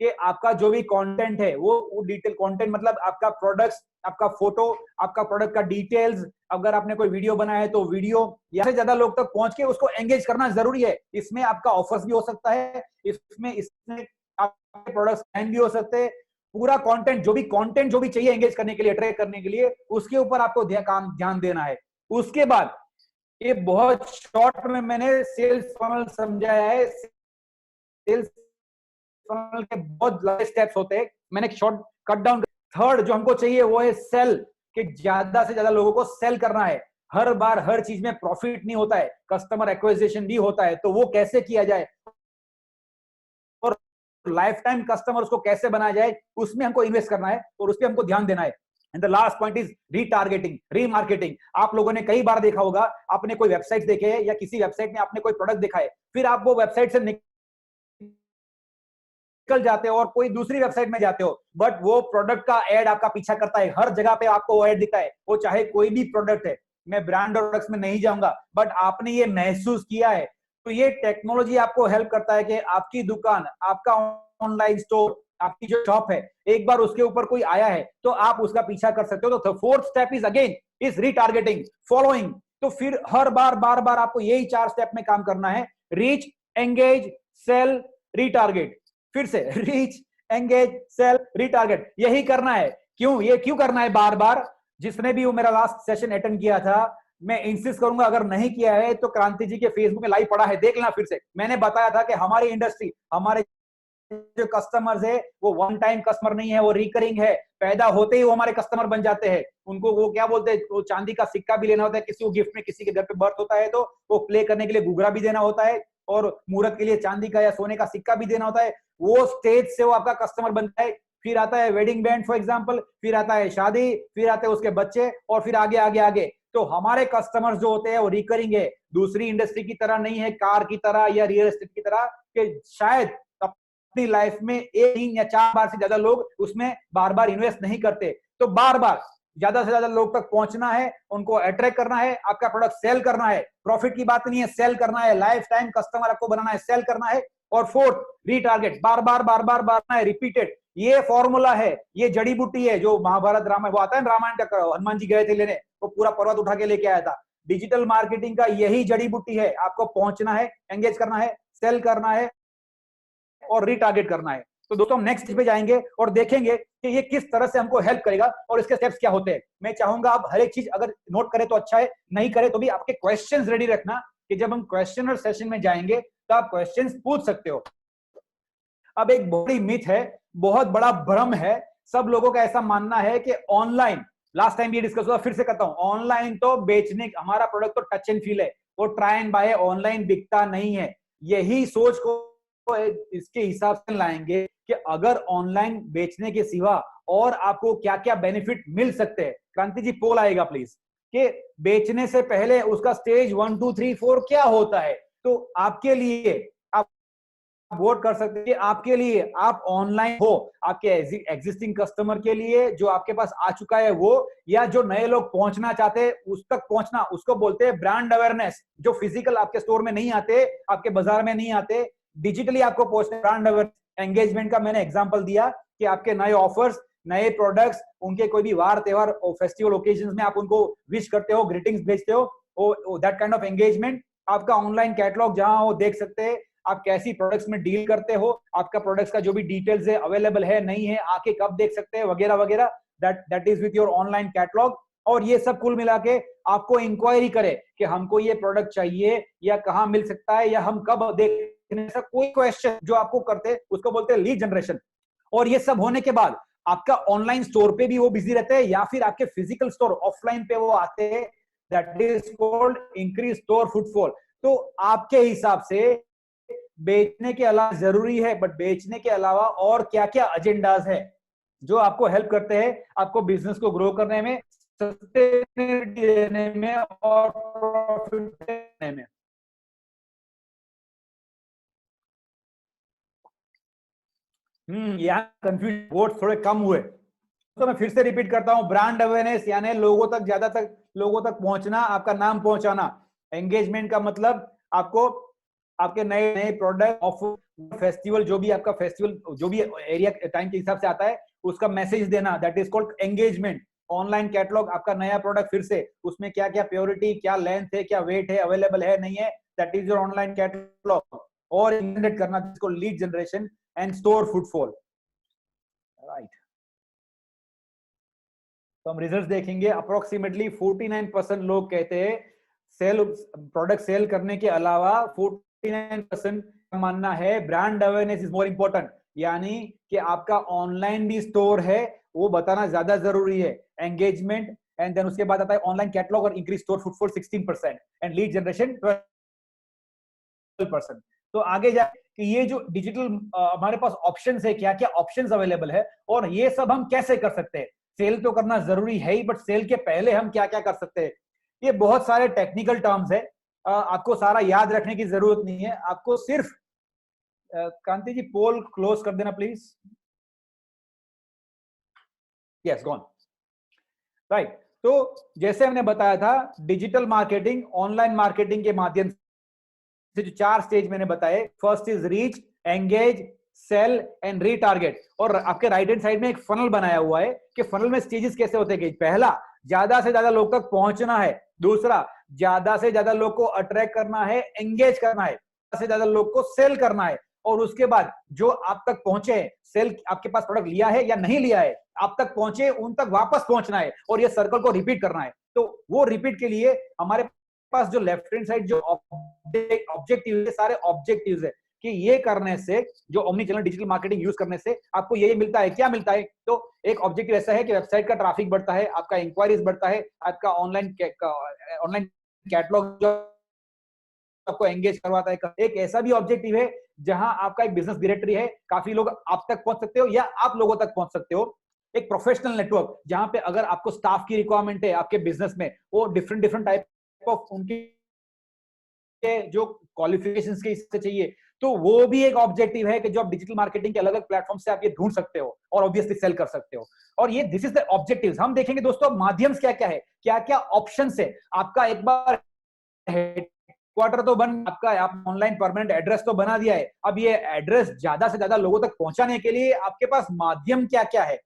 कि आपका जो भी कंटेंट है वो डिटेल कंटेंट, मतलब आपका प्रोडक्ट्स, आपका फोटो, आपका प्रोडक्ट का डिटेल्स, अगर आपने कोई वीडियो बनाया है तो वीडियो, यहाँ से ज्यादा लोग तक पहुंच के उसको एंगेज करना जरूरी है। इसमें आपका ऑफर्स भी हो सकता है, इसमें आपके प्रोडक्ट्स भी हो सकते हैं। पूरा कंटेंट जो भी चाहिए एंगेज करने के लिए, अट्रैक्ट करने के लिए, उसके ऊपर आपको ध्यान देना है। उसके बाद ये बहुत शॉर्ट में मैंने सेल्स फनल समझाया है। सेल्स फनल के बहुत लंबे स्टेप्स होते हैं, मैंने शॉर्ट कट डाउन। थर्ड जो हमको चाहिए वो है सेल, कि ज्यादा से ज्यादा लोगों को सेल करना है। हर बार हर चीज में प्रॉफिट नहीं होता है, कस्टमर एक्विजिशन भी होता है, तो वो कैसे किया जाए और लाइफ टाइम कस्टमर्स को कैसे बनाया जाए, उसमें हमको इन्वेस्ट करना है और उस पर हमको ध्यान देना है। And the last point is retargeting, remarketing. आप लोगों ने कई बार देखा होगा, आपने कोई वेबसाइट देखे है या किसी वेबसाइट में आपने कोई प्रोडक्ट देखा है, फिर आप वो वेबसाइट से निकल जाते हो और कोई दूसरी वेबसाइट में जाते हो, बट वो प्रोडक्ट का एड आपका पीछा करता है। हर जगह पे आपको वो एड दिखता है, वो चाहे कोई भी प्रोडक्ट है। मैं ब्रांड और प्रोडक्ट्स में नहीं जाऊंगा, बट आपने ये महसूस किया है। तो ये टेक्नोलॉजी आपको हेल्प करता है कि आपकी दुकान, आपका ऑनलाइन स्टोर, आपकी जो शॉप है, एक बार उसके ऊपर कोई आया है तो आप उसका पीछा कर सकते हो। तो fourth step is again is retargeting, following. तो फिर हर बार बार आपको यही 4 स्टेप में काम करना है। Reach, engage, sell, retarget. फिर से रीच, एंगेज, सेल, रीटारगेट, यही करना है। ये क्यों करना है बार बार? जिसने भी वो मेरा लास्ट सेशन अटेंड किया था, मैं इंसिस्ट करूंगा, अगर नहीं किया है तो क्रांति जी के फेसबुक में लाइव पड़ा है, देख लेना फिर से। मैंने बताया था कि हमारी इंडस्ट्री, हमारे जो कस्टमर्स है वो वन टाइम कस्टमर नहीं है, वो रिकरिंग है। पैदा होते ही वो हमारे कस्टमर बन जाते हैं। उनको वो क्या बोलते हैं, वो चांदी का सिक्का भी लेना होता है किसी को गिफ्ट में, किसी के घर पे बर्थ होता है तो वो प्ले करने के लिए घुघरा भी देना होता है, और मुहूर्त के लिए चांदी का या सोने का सिक्का भी देना होता है। वो स्टेज से वो आपका कस्टमर बनता है। फिर आता है वेडिंग बैंड फॉर एग्जाम्पल, फिर आता है शादी, फिर आते हैं उसके बच्चे, और फिर आगे आगे आगे। तो हमारे कस्टमर्स जो होते हैं वो रिकरिंग है, दूसरी इंडस्ट्री की तरह नहीं है, कार की तरह या रियल एस्टेट की तरह, कि शायद अपनी लाइफ में 1, 3 या 4 बार से ज्यादा लोग उसमें बार बार इन्वेस्ट नहीं करते। तो बार बार ज्यादा से ज्यादा लोग तक पहुंचना है, उनको अट्रैक्ट करना है, आपका प्रोडक्ट सेल करना है। प्रॉफिट की बात नहीं है, सेल करना है, लाइफ टाइम कस्टमर आपको बनाना है, सेल करना है। और फोर्थ, रीटारगेट, बार बार है, रिपीटेड। ये फॉर्मूला है, ये जड़ी बूटी है जो महाभारत रामायण, वो आता है रामायण का, हनुमान जी गए थे लेने, वो पूरा पर्वत उठा के लेके आया था। डिजिटल मार्केटिंग का यही जड़ी बूटी है। आपको पहुंचना है, एंगेज करना है, सेल करना है और रीटारगेट करना है। तो दोस्तों हम नेक्स्ट पे जाएंगे और देखेंगे कि ये किस तरह से हमको हेल्प करेगा और इसके स्टेप्स क्या होते हैं। मैं चाहूंगा आप हर एक चीज अगर नोट करें तो अच्छा है, नहीं करें तो भी आपके क्वेश्चंस रेडी रखना, कि जब हम क्वेश्चन और सेशन में जाएंगे तो आप क्वेश्चंस पूछ सकते हो। अब एक बड़ी मिथ है, बहुत बड़ा भ्रम है, सब लोगों का ऐसा मानना है कि ऑनलाइन, लास्ट टाइम ये डिस्कस हुआ, फिर से कहता हूं, ऑनलाइन तो बेचने, हमारा प्रोडक्ट तो टच एंड फील है, वो ट्राई एंड बाय, ऑनलाइन बिकता नहीं है। यही सोच को इसके हिसाब से लाएंगे कि अगर ऑनलाइन बेचने के सिवा और आपको क्या क्या बेनिफिट मिल सकते हैं। क्रांति जी पोल आएगा प्लीज, कि बेचने से पहले उसका स्टेज 1, 2, 3, 4 क्या होता है। तो आपके लिए आप वोट कर सकते हैं कि आपके लिए आप ऑनलाइन हो, आपके एग्जिस्टिंग कस्टमर के लिए जो आपके पास आ चुका है वो, या जो नए लोग पहुंचना चाहते हैं उस तक पहुंचना, उसको बोलते हैं ब्रांड अवेयरनेस। जो फिजिकल आपके स्टोर में नहीं आते, आपके बाजार में नहीं आते, डिजिटली आपको पहुंचने, ब्रांड अवेयरनेस। एंगेजमेंट का मैंने एग्जांपल दिया कि आपके नए ऑफर्स, नए प्रोडक्ट्स, उनके कोई भी वार त्योहार और फेस्टिवल ओकेजन्स में आप उनको विश करते हो, ग्रीटिंग्स भेजते हो, दैट काइंड ऑफ एंगेजमेंट। आपका ऑनलाइन कैटलॉग जहां वो देख सकते हैं आप कैसी प्रोडक्ट्स में डील करते हो, आपका प्रोडक्ट्स का जो भी डिटेल्स है, अवेलेबल है नहीं है, आके कब देख सकते हैं, वगैरह वगैरह, that is with your online catalogue. और ये सब कुल मिला के आपको इंक्वायरी करे कि हमको ये प्रोडक्ट चाहिए या कहाँ मिल सकता है या हम कब देखने, ऐसा कोई क्वेश्चन जो आपको करते उसको बोलते हैं लीड जनरेशन। और ये सब होने के बाद आपका ऑनलाइन स्टोर पे भी वो बिजी रहते हैं या फिर आपके फिजिकल स्टोर ऑफलाइन पे वो आते हैं, that is called increase store footfall. तो आपके हिसाब से बेचने के अलावा जरूरी है, बट बेचने के अलावा और क्या क्या एजेंडाज है जो आपको हेल्प करते हैं आपको बिजनेस को ग्रो करने में, सस्टेनेबिलिटी देने में और प्रॉफिट देने में। यहाँ कंफ्यूजन, वोट थोड़े कम हुए तो मैं फिर से रिपीट करता हूं, ब्रांड अवेयरनेस यानी लोगों तक, ज्यादा तक लोगों तक पहुंचना, आपका नाम पहुंचाना। एंगेजमेंट का मतलब आपको आपके नए नए प्रोडक्ट ऑफर फेस्टिवल, जो भी आपका फेस्टिवल जो भी एरिया टाइम के हिसाब से आता है उसका मैसेज देना, that is called engagement. Online catalogue, आपका नया प्रोडक्ट फिर से उसमें क्या क्या प्योरिटी, क्या लेंथ है, क्या वेट है, अवेलेबल है नहीं है, that is your online catalogue. और जनरेट करना जिसको lead generation and store footfall, right. तो हम रिजल्ट देखेंगे। अप्रोक्सीमेटली 49% लोग कहते हैं सेल प्रोडक्ट सेल करने के अलावा 49% का मानना है brand awareness is more important, यानी कि आपका ऑनलाइन भी स्टोर है वो बताना ज्यादा जरूरी है। एंगेजमेंट एंड देन उसके बाद आता है ऑनलाइन कैटलॉग और increase store footfall 16% and lead generation 12%। तो आगे जाए कि ये जो डिजिटल हमारे पास ऑप्शंस है, क्या क्या ऑप्शंस अवेलेबल है और ये सब हम कैसे कर सकते हैं। सेल तो करना जरूरी है ही, बट सेल के पहले हम क्या क्या कर सकते हैं। ये बहुत सारे टेक्निकल टर्म्स है, आपको सारा याद रखने की जरूरत नहीं है। आपको सिर्फ कांति जी पोल क्लोज कर देना प्लीज। Yes, gone, right. तो जैसे हमने बताया था डिजिटल मार्केटिंग, ऑनलाइन मार्केटिंग के माध्यम से जो 4 स्टेज मैंने बताए, first is reach, engage, sell and retarget. और आपके राइट हैंड साइड में एक फनल बनाया हुआ है कि फनल में स्टेजेस कैसे होते हैं। पहला, ज्यादा से ज्यादा लोग तक पहुंचना है। दूसरा, ज्यादा से ज्यादा लोग को अट्रैक्ट करना है, एंगेज करना है। ज्यादा से ज्यादा लोग को सेल करना है। और उसके बाद जो आप तक पहुंचे, सेल आपके पास प्रोडक्ट लिया है या नहीं लिया है, आप तक पहुंचे, उन तक वापस पहुंचना है और ये सर्कल को रिपीट करना है। तो वो रिपीट के लिए हमारे पास जो लेफ्ट हैंड साइड जो ऑब्जेक्टिव है, सारे ऑब्जेक्टिव्स है कि ये करने से, जो omni channel digital marketing use करने से आपको ये मिलता है। क्या मिलता है? तो एक ऑब्जेक्टिव ऐसा है कि वेबसाइट का ट्रैफिक बढ़ता है, आपका इंक्वायरीज बढ़ता है, आपका ऑनलाइन कैटलॉग जो आपको एंगेज करवाता है। एक ऐसा भी ऑब्जेक्टिव है जहां आपका एक बिजनेस डायरेक्टरी है, काफी लोग आप तक पहुंच सकते हो या आप लोगों तक पहुंच सकते हो। एक प्रोफेशनल नेटवर्क, जहां पे अगर आपको स्टाफ की रिक्वायरमेंट है आपके बिजनेस में, वो डिफरेंट टाइप ऑफ उनके जो क्वालिफिकेशंस के हिस्से चाहिए, तो वो भी एक ऑब्जेक्टिव है कि जो आप डिजिटल मार्केटिंग के अलग अलग प्लेटफॉर्म से आप ये ढूंढ सकते हो और ऑब्वियसली सेल कर सकते हो। और ये दिस इज द ऑब्जेक्टिव्स। हम देखेंगे दोस्तों माध्यम क्या क्या है, क्या क्या ऑप्शंस है। आपका एक बार हेडक्वार्टर तो बन, आपका आप ऑनलाइन परमानेंट एड्रेस तो बना दिया है। अब ये एड्रेस ज्यादा से ज्यादा लोगों तक पहुंचाने के लिए आपके पास माध्यम क्या क्या है।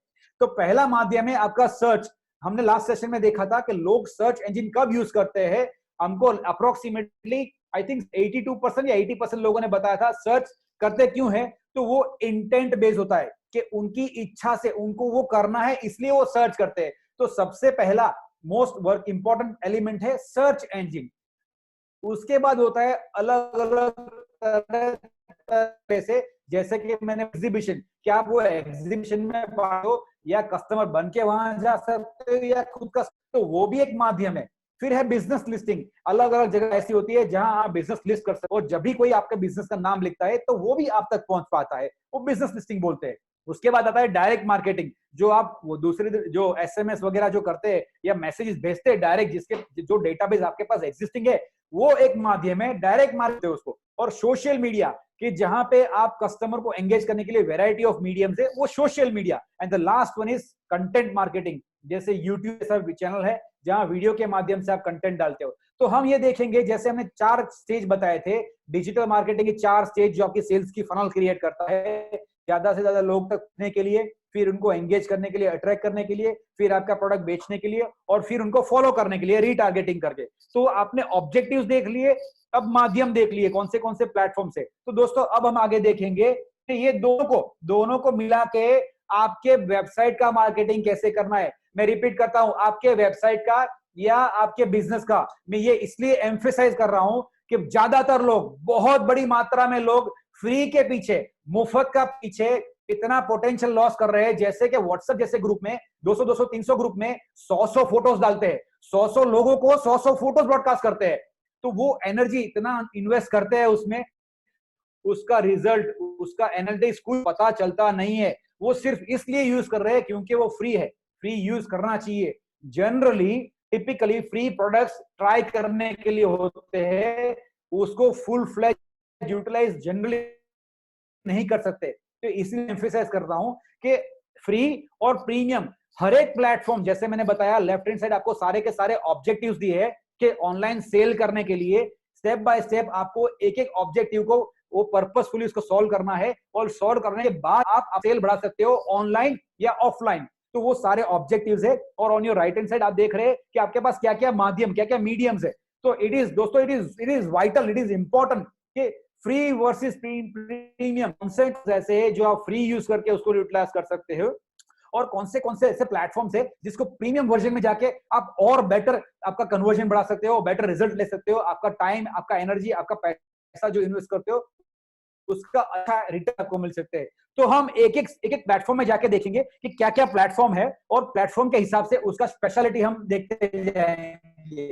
तो पहला माध्यम है आपका सर्च। हमने लास्ट सेशन में देखा था कि लोग सर्च इंजन कब यूज करते हैं। हमको अप्रोक्सीमेटली आई थिंक 82% या 80% लोगों ने बताया था सर्च करते क्यों है, तो वो इंटेंट बेस्ड होता है कि उनकी इच्छा से उनको वो करना है, इसलिए वो सर्च करते हैं। तो सबसे पहला मोस्ट वर्क इंपॉर्टेंट एलिमेंट है सर्च इंजन। उसके बाद होता है अलग अलग तरह से, जैसे कि मैंने एग्जीबिशन, क्या आप वो एग्जीबिशन में पाओ या कस्टमर बन के वहां जा सकते हो या खुद का, तो वो भी एक माध्यम है। फिर है बिजनेस लिस्टिंग। अलग अलग जगह ऐसी होती है जहां आप बिजनेस लिस्ट कर सकते हो और जब भी कोई आपके बिजनेस का नाम लिखता है तो वो भी आप तक पहुंच पाता है, वो बिजनेस लिस्टिंग बोलते हैं। उसके बाद आता है डायरेक्ट मार्केटिंग, जो आप वो दूसरे जो एसएमएस वगैरह जो करते हैं या मैसेजेस भेजते हैं डायरेक्ट, जिसके जो डेटाबेस आपके पास एग्जिस्टिंग है, वो एक माध्यम है, डायरेक्ट मार्केटिंग उसको। और सोशल मीडिया, कि जहां पे आप कस्टमर को एंगेज करने के लिए वैरायटी ऑफ मीडियम है, वो social media. And the last one is content marketing, जैसे यूट्यूब जैसा चैनल है जहां वीडियो के माध्यम से आप कंटेंट डालते हो। तो हम ये देखेंगे, जैसे हमने 4 स्टेज बताए थे डिजिटल मार्केटिंग के, 4 स्टेज जो आपकी सेल्स की फनल क्रिएट करता है, ज्यादा से ज्यादा लोग तक पहुंचने के लिए, फिर उनको एंगेज करने के लिए, अट्रैक्ट करने के लिए, फिर आपका प्रोडक्ट बेचने के लिए, और फिर उनको फॉलो करने के लिए रीटारगेटिंग करके। तो आपने ऑब्जेक्टिव्स देख लिए, अब माध्यम देख लिए कौन से प्लेटफॉर्म से। तो दोस्तों अब हम आगे देखेंगे कि ये दोनों को मिला के आपके वेबसाइट का मार्केटिंग कैसे करना है। मैं रिपीट करता हूं, आपके वेबसाइट का या आपके बिजनेस का। मैं ये इसलिए एम्फेसाइज कर रहा हूं कि ज्यादातर लोग, बहुत बड़ी मात्रा में लोग फ्री के पीछे, मुफ्त का पीछे इतना पोटेंशियल लॉस कर रहे हैं। जैसे कि व्हाट्सएप जैसे ग्रुप में 200 300 ग्रुप में 100 फोटोज डालते हैं, 100 लोगों को 100 फोटोज ब्रॉडकास्ट करते हैं। तो वो एनर्जी इतना इन्वेस्ट करते हैं उसमें, उसका रिजल्ट, उसका एनालिटिक्स कुछ पता चलता नहीं है। वो सिर्फ इसलिए यूज कर रहे हैं क्योंकि वो फ्री है। फ्री यूज करना चाहिए। Generally typically free products try करने के लिए होते हैं, उसको फुल फ्लेज यूटिलाइज जनरली नहीं कर सकते। तो इसलिए एम्फेसाइज करता हूं कि फ्री और प्रीमियम हर एक प्लेटफॉर्म, जैसे मैंने बताया लेफ्ट हैंड साइड आपको सारे के सारे ऑब्जेक्टिव्स दिए हैं कि ऑनलाइन सेल करने के लिए स्टेप बाय स्टेप आपको एक एक ऑब्जेक्टिव को वो पर्पसफुली उसको सॉल्व करना है, और सॉल्व करने के बाद आप सेल बढ़ा सकते हो ऑनलाइन या ऑफलाइन। तो वो सारे ऑब्जेक्टिव्स है। और on your right hand side आप देख रहे हैं कि आपके पास क्या क्या माध्यम, क्या क्या मीडियम्स है। तो इट इज दोस्तों, it is vital, it is important कि फ्री वर्सेस प्रीमियम कौन से ऐसे है जो आप फ्री यूज करके उसको यूटिलाइज कर सकते हो, और कौन से ऐसे प्लेटफॉर्म्स है जिसको प्रीमियम वर्जन में जाके आप और बेटर आपका कन्वर्जन बढ़ा सकते हो, बेटर रिजल्ट ले सकते हो, आपका टाइम, आपका एनर्जी, आपका पैसा जो इन्वेस्ट करते हो उसका अच्छा रिटर्न आपको मिल सकते हैं। तो हम एक एक प्लेटफॉर्म में जाके देखेंगे कि क्या क्या प्लेटफॉर्म है, और प्लेटफॉर्म के हिसाब से उसका स्पेशलिटी हम देखते जाएंगे।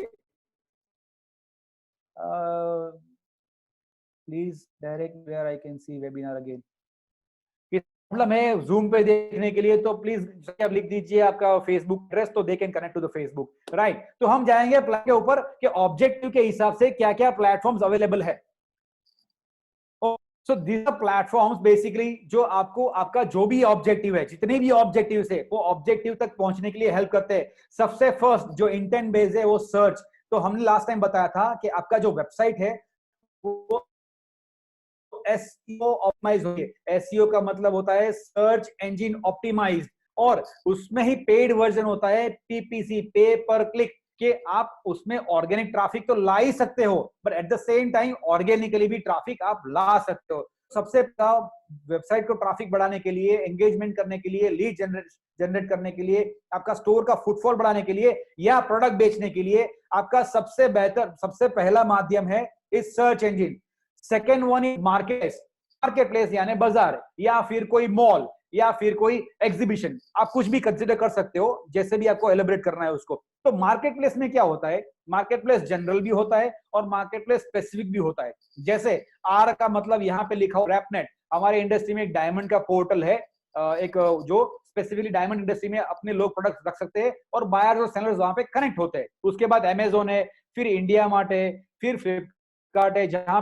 Please direct where I can see webinar again. Problem है जूम पे देखने के लिए, तो प्लीज आप लिख दीजिए आपका फेसबुक एड्रेस, तो they can connect to the Facebook, right. तो हम जाएंगे के ऊपर कि ऑब्जेक्टिव के हिसाब से क्या क्या प्लेटफॉर्म्स अवेलेबल है। So these are platforms basically जो आपको आपका जो भी ऑब्जेक्टिव है, जितने भी ऑब्जेक्टिव है वो ऑब्जेक्टिव तक पहुंचने के लिए हेल्प करते हैं। सबसे फर्स्ट जो इंटेंट बेस्ड है वो सर्च। तो हमने लास्ट टाइम बताया था कि आपका जो वेबसाइट है वो एसईओ ऑप्टिमाइज होगी। एसईओ का मतलब होता है सर्च इंजन ऑप्टिमाइज्ड, और उसमें ही पेड वर्जन होता है पीपीसी, पे पर क्लिक, कि आप उसमें ऑर्गेनिक ट्रैफिक तो ला ही सकते हो, but at the same time organically भी ट्रैफिक आप ला सकते हो। सबसे वेबसाइट को ट्रैफिक बढ़ाने के लिए, एंगेजमेंट करने के लिए, लीड जनरेट करने के लिए, आपका स्टोर का फुटफॉल बढ़ाने के लिए, या प्रोडक्ट बेचने के लिए आपका सबसे बेहतर, सबसे पहला माध्यम है इस search engine. Second one is market place यानी बाजार, या फिर कोई मॉल, या फिर कोई एग्जीबिशन, आप कुछ भी कंसिडर कर सकते हो, जैसे भी आपको एलिब्रेट करना है उसको। तो मार्केट प्लेस में क्या होता है, मार्केट प्लेस जनरल भी होता है और मार्केट प्लेस स्पेसिफिक भी होता है। जैसे आर का मतलब यहाँ पे लिखा हो रैपनेट, हमारे इंडस्ट्री में एक डायमंड का पोर्टल है, एक जो स्पेसिफिकली डायमंड इंडस्ट्री में अपने लोग प्रोडक्ट रख सकते हैं और बायर्स और सेलर्स वहां पे कनेक्ट होते हैं। उसके बाद अमेजोन है, फिर इंडिया मार्ट है, फिर फ्लिपकार्ट है, जहां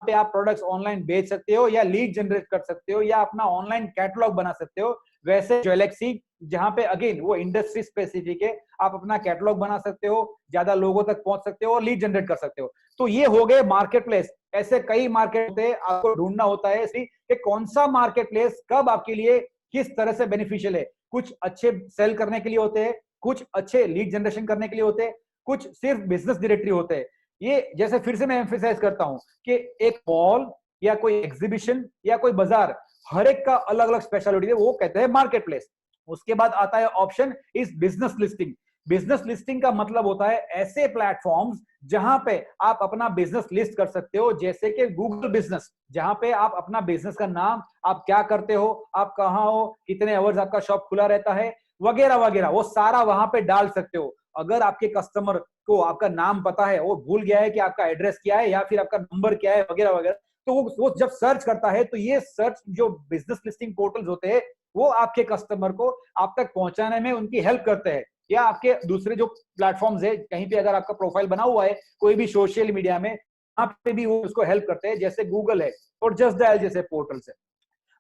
पे आप प्रोडक्ट्स ऑनलाइन बेच सकते हो या लीड जनरेट कर सकते हो या अपना ऑनलाइन कैटलॉग बना सकते हो। वैसे गैलेक्सी जहां पे अगेन वो इंडस्ट्री स्पेसिफिक है, आप अपना कैटलॉग बना सकते हो, ज्यादा लोगों तक पहुंच सकते हो और लीड जनरेट कर सकते हो। तो ये हो गए मार्केट प्लेस। ऐसे कई मार्केट होते हैं, आपको ढूंढना होता है कि कौन सा मार्केट प्लेस कब आपके लिए किस तरह से बेनिफिशियल है। कुछ अच्छे सेल करने के लिए होते हैं, कुछ अच्छे लीड जनरेशन करने के लिए होते हैं, कुछ सिर्फ बिजनेस डायरेक्टरी होते हैं। ये जैसे फिर से मैं एम्फेसाइज करता हूं कि एक मॉल या कोई एग्जीबिशन या कोई बाजार, हर एक का अलग अलग स्पेशलिटी है, वो कहते हैं मार्केट प्लेस। उसके बाद आता है option is business listing. Business listing का मतलब होता है ऐसे प्लेटफॉर्म्स जहां पे आप अपना बिजनेस लिस्ट कर सकते हो, जैसे कि गूगल बिजनेस, जहां पे आप अपना बिजनेस का नाम, आप क्या करते हो, आप कहाँ हो, कितने आवर्स आपका शॉप खुला रहता है, वगैरह वगैरह, वो सारा वहां पे डाल सकते हो। अगर आपके कस्टमर को आपका नाम पता है, वो भूल गया है कि आपका एड्रेस क्या है या फिर आपका नंबर क्या है वगैरह वगैरह, तो वो जब सर्च करता है तो ये सर्च जो बिजनेस लिस्टिंग पोर्टल्स होते हैं वो आपके कस्टमर को आप तक पहुंचाने में उनकी हेल्प करते हैं। या आपके दूसरे जो प्लेटफॉर्म्स है, कहीं पे अगर आपका प्रोफाइल बना हुआ है कोई भी सोशल मीडिया में, वहां पे भी वो उसको हेल्प करते हैं, जैसे गूगल है और जस्ट डायल जैसे पोर्टल्स है।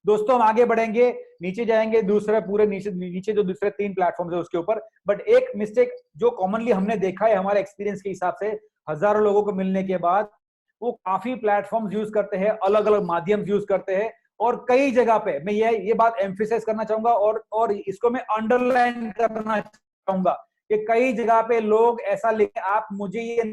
दोस्तों हम आगे बढ़ेंगे, नीचे जाएंगे, दूसरा पूरे नीचे जो दूसरे 3 प्लेटफॉर्म्स है उसके ऊपर। बट एक मिस्टेक जो कॉमनली हमने देखा है हमारे एक्सपीरियंस के हिसाब से, हजारों लोगों को मिलने के बाद, वो काफी प्लेटफॉर्म्स यूज करते हैं, अलग अलग माध्यम यूज करते हैं, और कई जगह पे मैं ये बात एम्फेसाइज करना चाहूंगा और इसको मैं अंडरलाइन करना चाहूंगा कि कई जगह पे लोग ऐसा लिखे, आप मुझे ये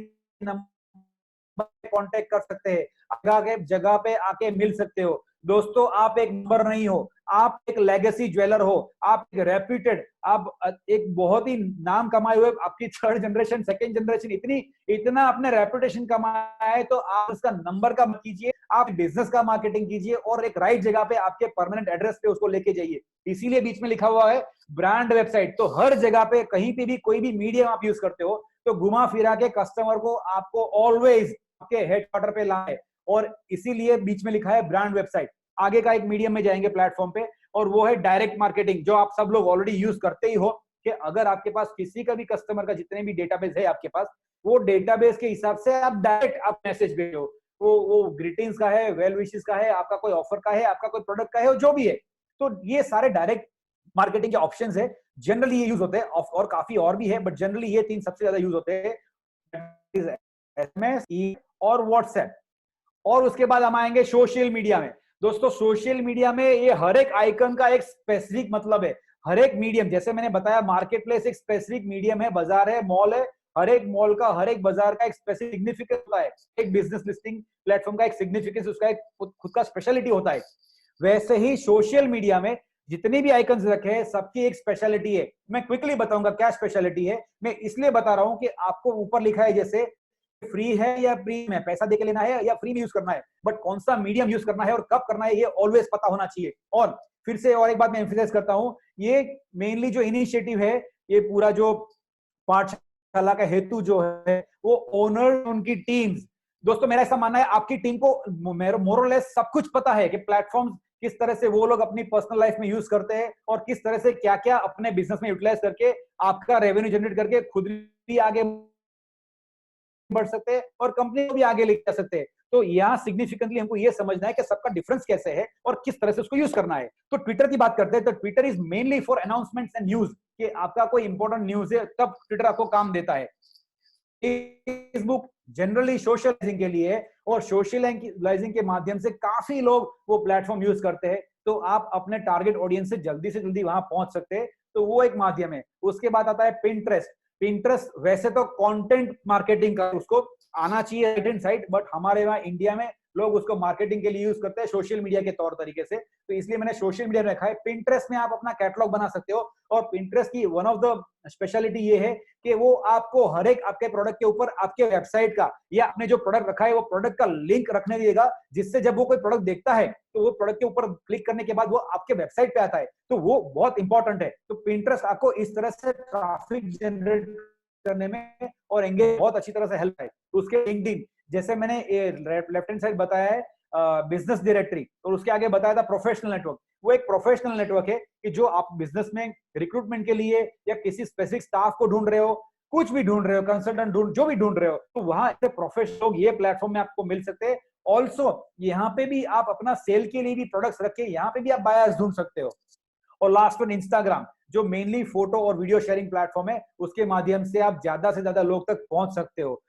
नंबर कांटेक्ट कर सकते हैं, जगह पे आके मिल सकते हो। दोस्तों आप एक नंबर नहीं हो, आप एक लेगेसी ज्वेलर हो, आप एक रेप्यूटेड, आप एक बहुत ही नाम कमाए हुए, आपकी 3rd जनरेशन 2nd जनरेशन इतना आपने रेपुटेशन कमाया है, तो आप उसका नंबर का मत कीजिए, आप बिजनेस का मार्केटिंग कीजिए और एक राइट जगह पे आपके परमानेंट एड्रेस पे उसको लेके जाइए। इसीलिए बीच में लिखा हुआ है ब्रांड वेबसाइट। तो हर जगह पे कहीं पे भी कोई भी मीडियम आप यूज करते हो तो घुमा फिरा के कस्टमर को आपको ऑलवेज आपके हेडक्वार्टर पे लाए, और इसीलिए बीच में लिखा है ब्रांड वेबसाइट। आगे का एक मीडियम में जाएंगे प्लेटफॉर्म पे, और वो है डायरेक्ट मार्केटिंग, जो आप सब लोग ऑलरेडी यूज करते ही हो कि अगर आपके पास किसी का भी कस्टमर का जितने भी डेटाबेस है आपके पास, वो डेटाबेस के हिसाब से आप डायरेक्ट आप मैसेज भेजो, वो ग्रीटिंग्स का है, वेल विशेस का है, आपका कोई ऑफर का है, आपका कोई प्रोडक्ट का है, जो भी है। तो ये सारे डायरेक्ट मार्केटिंग के ऑप्शंस है, जनरली ये यूज होते हैं, और काफी और भी है, बट जनरली ये 3 सबसे ज्यादा यूज होते हैं, SMS, और व्हाट्सएप, और उसके बाद हम आएंगे सोशल मीडिया में। दोस्तों सोशल मीडिया में ये हर एक आइकन का एक स्पेसिफिक मतलब है, हर एक मीडियम, जैसे मैंने बताया मार्केट प्लेस एक स्पेसिफिक मीडियम है, बाजार है, मॉल है, हर एक मॉल का, हर एक बाजार का एक स्पेसिफिक सिग्निफिकेंस होता है, एक बिजनेस लिस्टिंग प्लेटफॉर्म का एक सिग्निफिकेंस, उसका एक खुद का स्पेशलिटी होता है। वैसे ही सोशल मीडिया में जितने भी आइकन्स रखे हैं सबकी एक स्पेशलिटी है। मैं क्विकली बताऊंगा क्या स्पेशलिटी है। मैं इसलिए बता रहा हूं कि आपको ऊपर लिखा है जैसे फ्री है या प्रीमियम है, पैसा देके लेना है या फ्री में यूज करना है, बट कौन सा मीडियम यूज करना है और कब करना है ये ऑलवेज पता होना चाहिए। और फिर से और एक बात मैं एम्फसाइज करता हूं, ये मेनली जो इनिशिएटिव है, ये पूरा जो पाठशाला का हेतु जो है वो ओनर, उनकी टीम्स। दोस्तों मेरा ऐसा मानना है आपकी टीम को मोर और लेस सब कुछ पता है कि प्लेटफॉर्म किस तरह से वो लोग अपनी पर्सनल लाइफ में यूज करते हैं और किस तरह से क्या क्या अपने बिजनेस में यूटिलाइज करके आपका रेवेन्यू जनरेट करके खुद भी आगे बढ़ सकते हैं और कंपनी को भी आगे लेके जा सकते हैं। तो यहाँ सिग्निफिकेंटली हमको ये समझना है कि सबका डिफरेंस कैसे है और किस तरह से उसको यूज करना है। तो ट्विटर की बात करते हैं तो Twitter is mainly for announcements and news, कि आपका कोई इंपॉर्टेंट न्यूज है तब ट्विटर आपको काम देता है। फेसबुक जनरली सोशलाइजिंग के लिए, और सोशलाइजिंग के माध्यम से काफी लोग वो प्लेटफॉर्म यूज करते हैं, तो आप अपने टारगेट ऑडियंस से जल्दी वहां पहुंच सकते हैं, तो वो एक माध्यम है। उसके बाद आता है पिंटरेस्ट। पिंटरेस्ट वैसे तो कंटेंट मार्केटिंग का उसको आना चाहिए राइट हैंड साइड, बट हमारे वहां इंडिया में लोग उसको मार्केटिंग के लिए यूज करते हैं सोशल मीडिया के तौर तरीके से, तो इसलिए मैंने सोशल मीडिया में रखा है। पिंटरेस्ट में आप अपना कैटलॉग बना सकते हो, और पिंटरेस्ट की वन ऑफ द स्पेशलिटी ये है कि वो आपको हर एक आपके प्रोडक्ट के ऊपर आपके वेबसाइट का या आपने जो प्रोडक्ट रखा है वो प्रोडक्ट का लिंक रखने देगा, जिससे जब वो कोई प्रोडक्ट देखता है तो वो प्रोडक्ट के ऊपर क्लिक करने के बाद वो आपके वेबसाइट पे आता है, तो वो बहुत इंपॉर्टेंट है। तो पिंटरेस्ट आपको इस तरह से ट्रैफिक जनरेट करने में और एंगेज बहुत अच्छी तरह से हेल्प है। उसके लिंक्डइन, जैसे मैंने लेफ्ट हैंड साइड बताया है बिजनेस डायरेक्टरी, और उसके आगे बताया था प्रोफेशनल नेटवर्क। वो एक प्रोफेशनल नेटवर्क है कि जो आप बिजनेस में रिक्रूटमेंट के लिए या किसी स्पेसिफिक स्टाफ को ढूंढ रहे हो, कुछ भी ढूंढ रहे हो, कंसल्टेंट ढूंढ, जो भी ढूंढ रहे हो, तो वहां से प्रोफेशनल लोग ये प्लेटफॉर्म में आपको मिल सकते हैं। ऑल्सो यहाँ पे भी आप अपना सेल के लिए भी प्रोडक्ट्स रख के यहाँ पे भी आप बायर्स ढूंढ सकते हो। और लास्ट वन इंस्टाग्राम, जो मेनली फोटो और वीडियो शेयरिंग प्लेटफॉर्म है, उसके माध्यम से आप ज्यादा से ज्यादा लोग तक पहुंच सकते हो।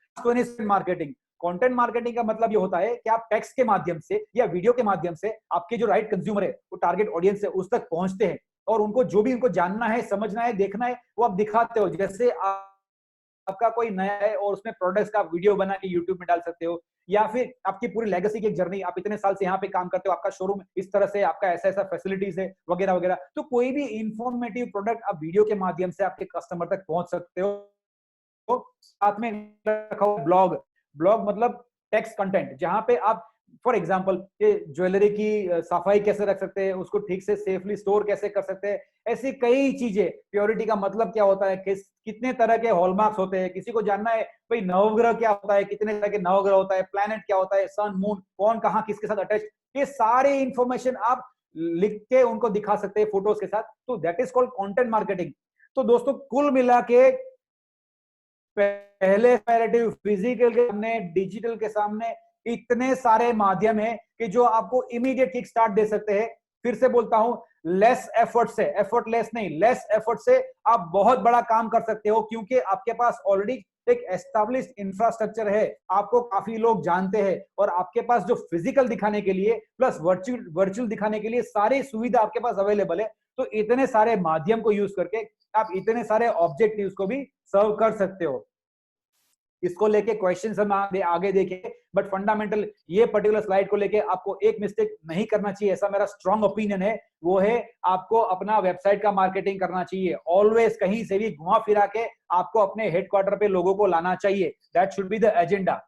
मार्केटिंग, कंटेंट मार्केटिंग का मतलब ये होता है कि आप टेक्स्ट के माध्यम से या वीडियो के माध्यम से आपके जो राइट कंज्यूमर है, वो टारगेट ऑडियंस है, उस तक पहुंचते हैं और उनको जो भी उनको जानना है, समझना है, देखना है, वो आप दिखाते हो। जैसे आपका कोई नया है और उसमें प्रोडक्ट्स का वीडियो बना के यूट्यूब में डाल सकते हो, या फिर आपकी पूरी लेगेसी की एक जर्नी, आप इतने साल से यहाँ पे काम करते हो, आपका शोरूम इस तरह से, आपका ऐसा ऐसा फैसिलिटीज है वगैरह वगैरह, तो कोई भी इंफॉर्मेटिव प्रोडक्ट आप वीडियो के माध्यम से आपके कस्टमर तक पहुंच सकते हो। साथ में रखा हुआ ब्लॉग, ब्लॉग मतलब टेक्स्ट कंटेंट, जहां पे आप फॉर एग्जांपल ज्वेलरी की सफाई कैसे रख सकते हैं, उसको ठीक से सेफली स्टोर कैसे कर सकते हैं, ऐसी कई चीजें। प्योरिटी का मतलब क्या होता है, कितने तरह के हॉलमार्क्स होते हैं, किसी को जानना है भाई नवग्रह क्या होता है, कितने तरह के नवग्रह होता है, प्लैनेट क्या होता है, सन मून कौन कहाँ किसके साथ अटैच, ये सारी इंफॉर्मेशन आप लिख के उनको दिखा सकते हैं फोटोज के साथ, तो that is called content marketing. तो दोस्तों कुल मिला के पहले पैरेटिव फिजिकल के सामने, डिजिटल के सामने इतने सारे माध्यम हैं कि जो आपको इमीडिएट किक स्टार्ट दे सकते हैं। फिर से बोलता हूं, लेस एफर्ट से, एफर्टलेस नहीं, लेस एफर्ट से आप बहुत बड़ा काम कर सकते हो, क्योंकि आपके पास ऑलरेडी एक एस्टैब्लिश्ड इंफ्रास्ट्रक्चर है, आपको काफी लोग जानते हैं, और आपके पास जो फिजिकल दिखाने के लिए प्लस वर्चुअल दिखाने के लिए सारी सुविधा आपके पास अवेलेबल है। तो इतने सारे माध्यम को यूज करके आप इतने सारे ऑब्जेक्टिव्स को भी सर्व कर सकते हो। इसको लेके क्वेश्चंस हम आगे देखेंगे, बट फंडामेंटल ये पर्टिकुलर स्लाइड को लेके आपको एक मिस्टेक नहीं करना चाहिए, ऐसा मेरा स्ट्रॉन्ग ओपिनियन है, वो है आपको अपना वेबसाइट का मार्केटिंग करना चाहिए। ऑलवेज कहीं से भी घुमा फिरा के आपको अपने हेडक्वार्टर पे लोगों को लाना चाहिए, that should be the agenda.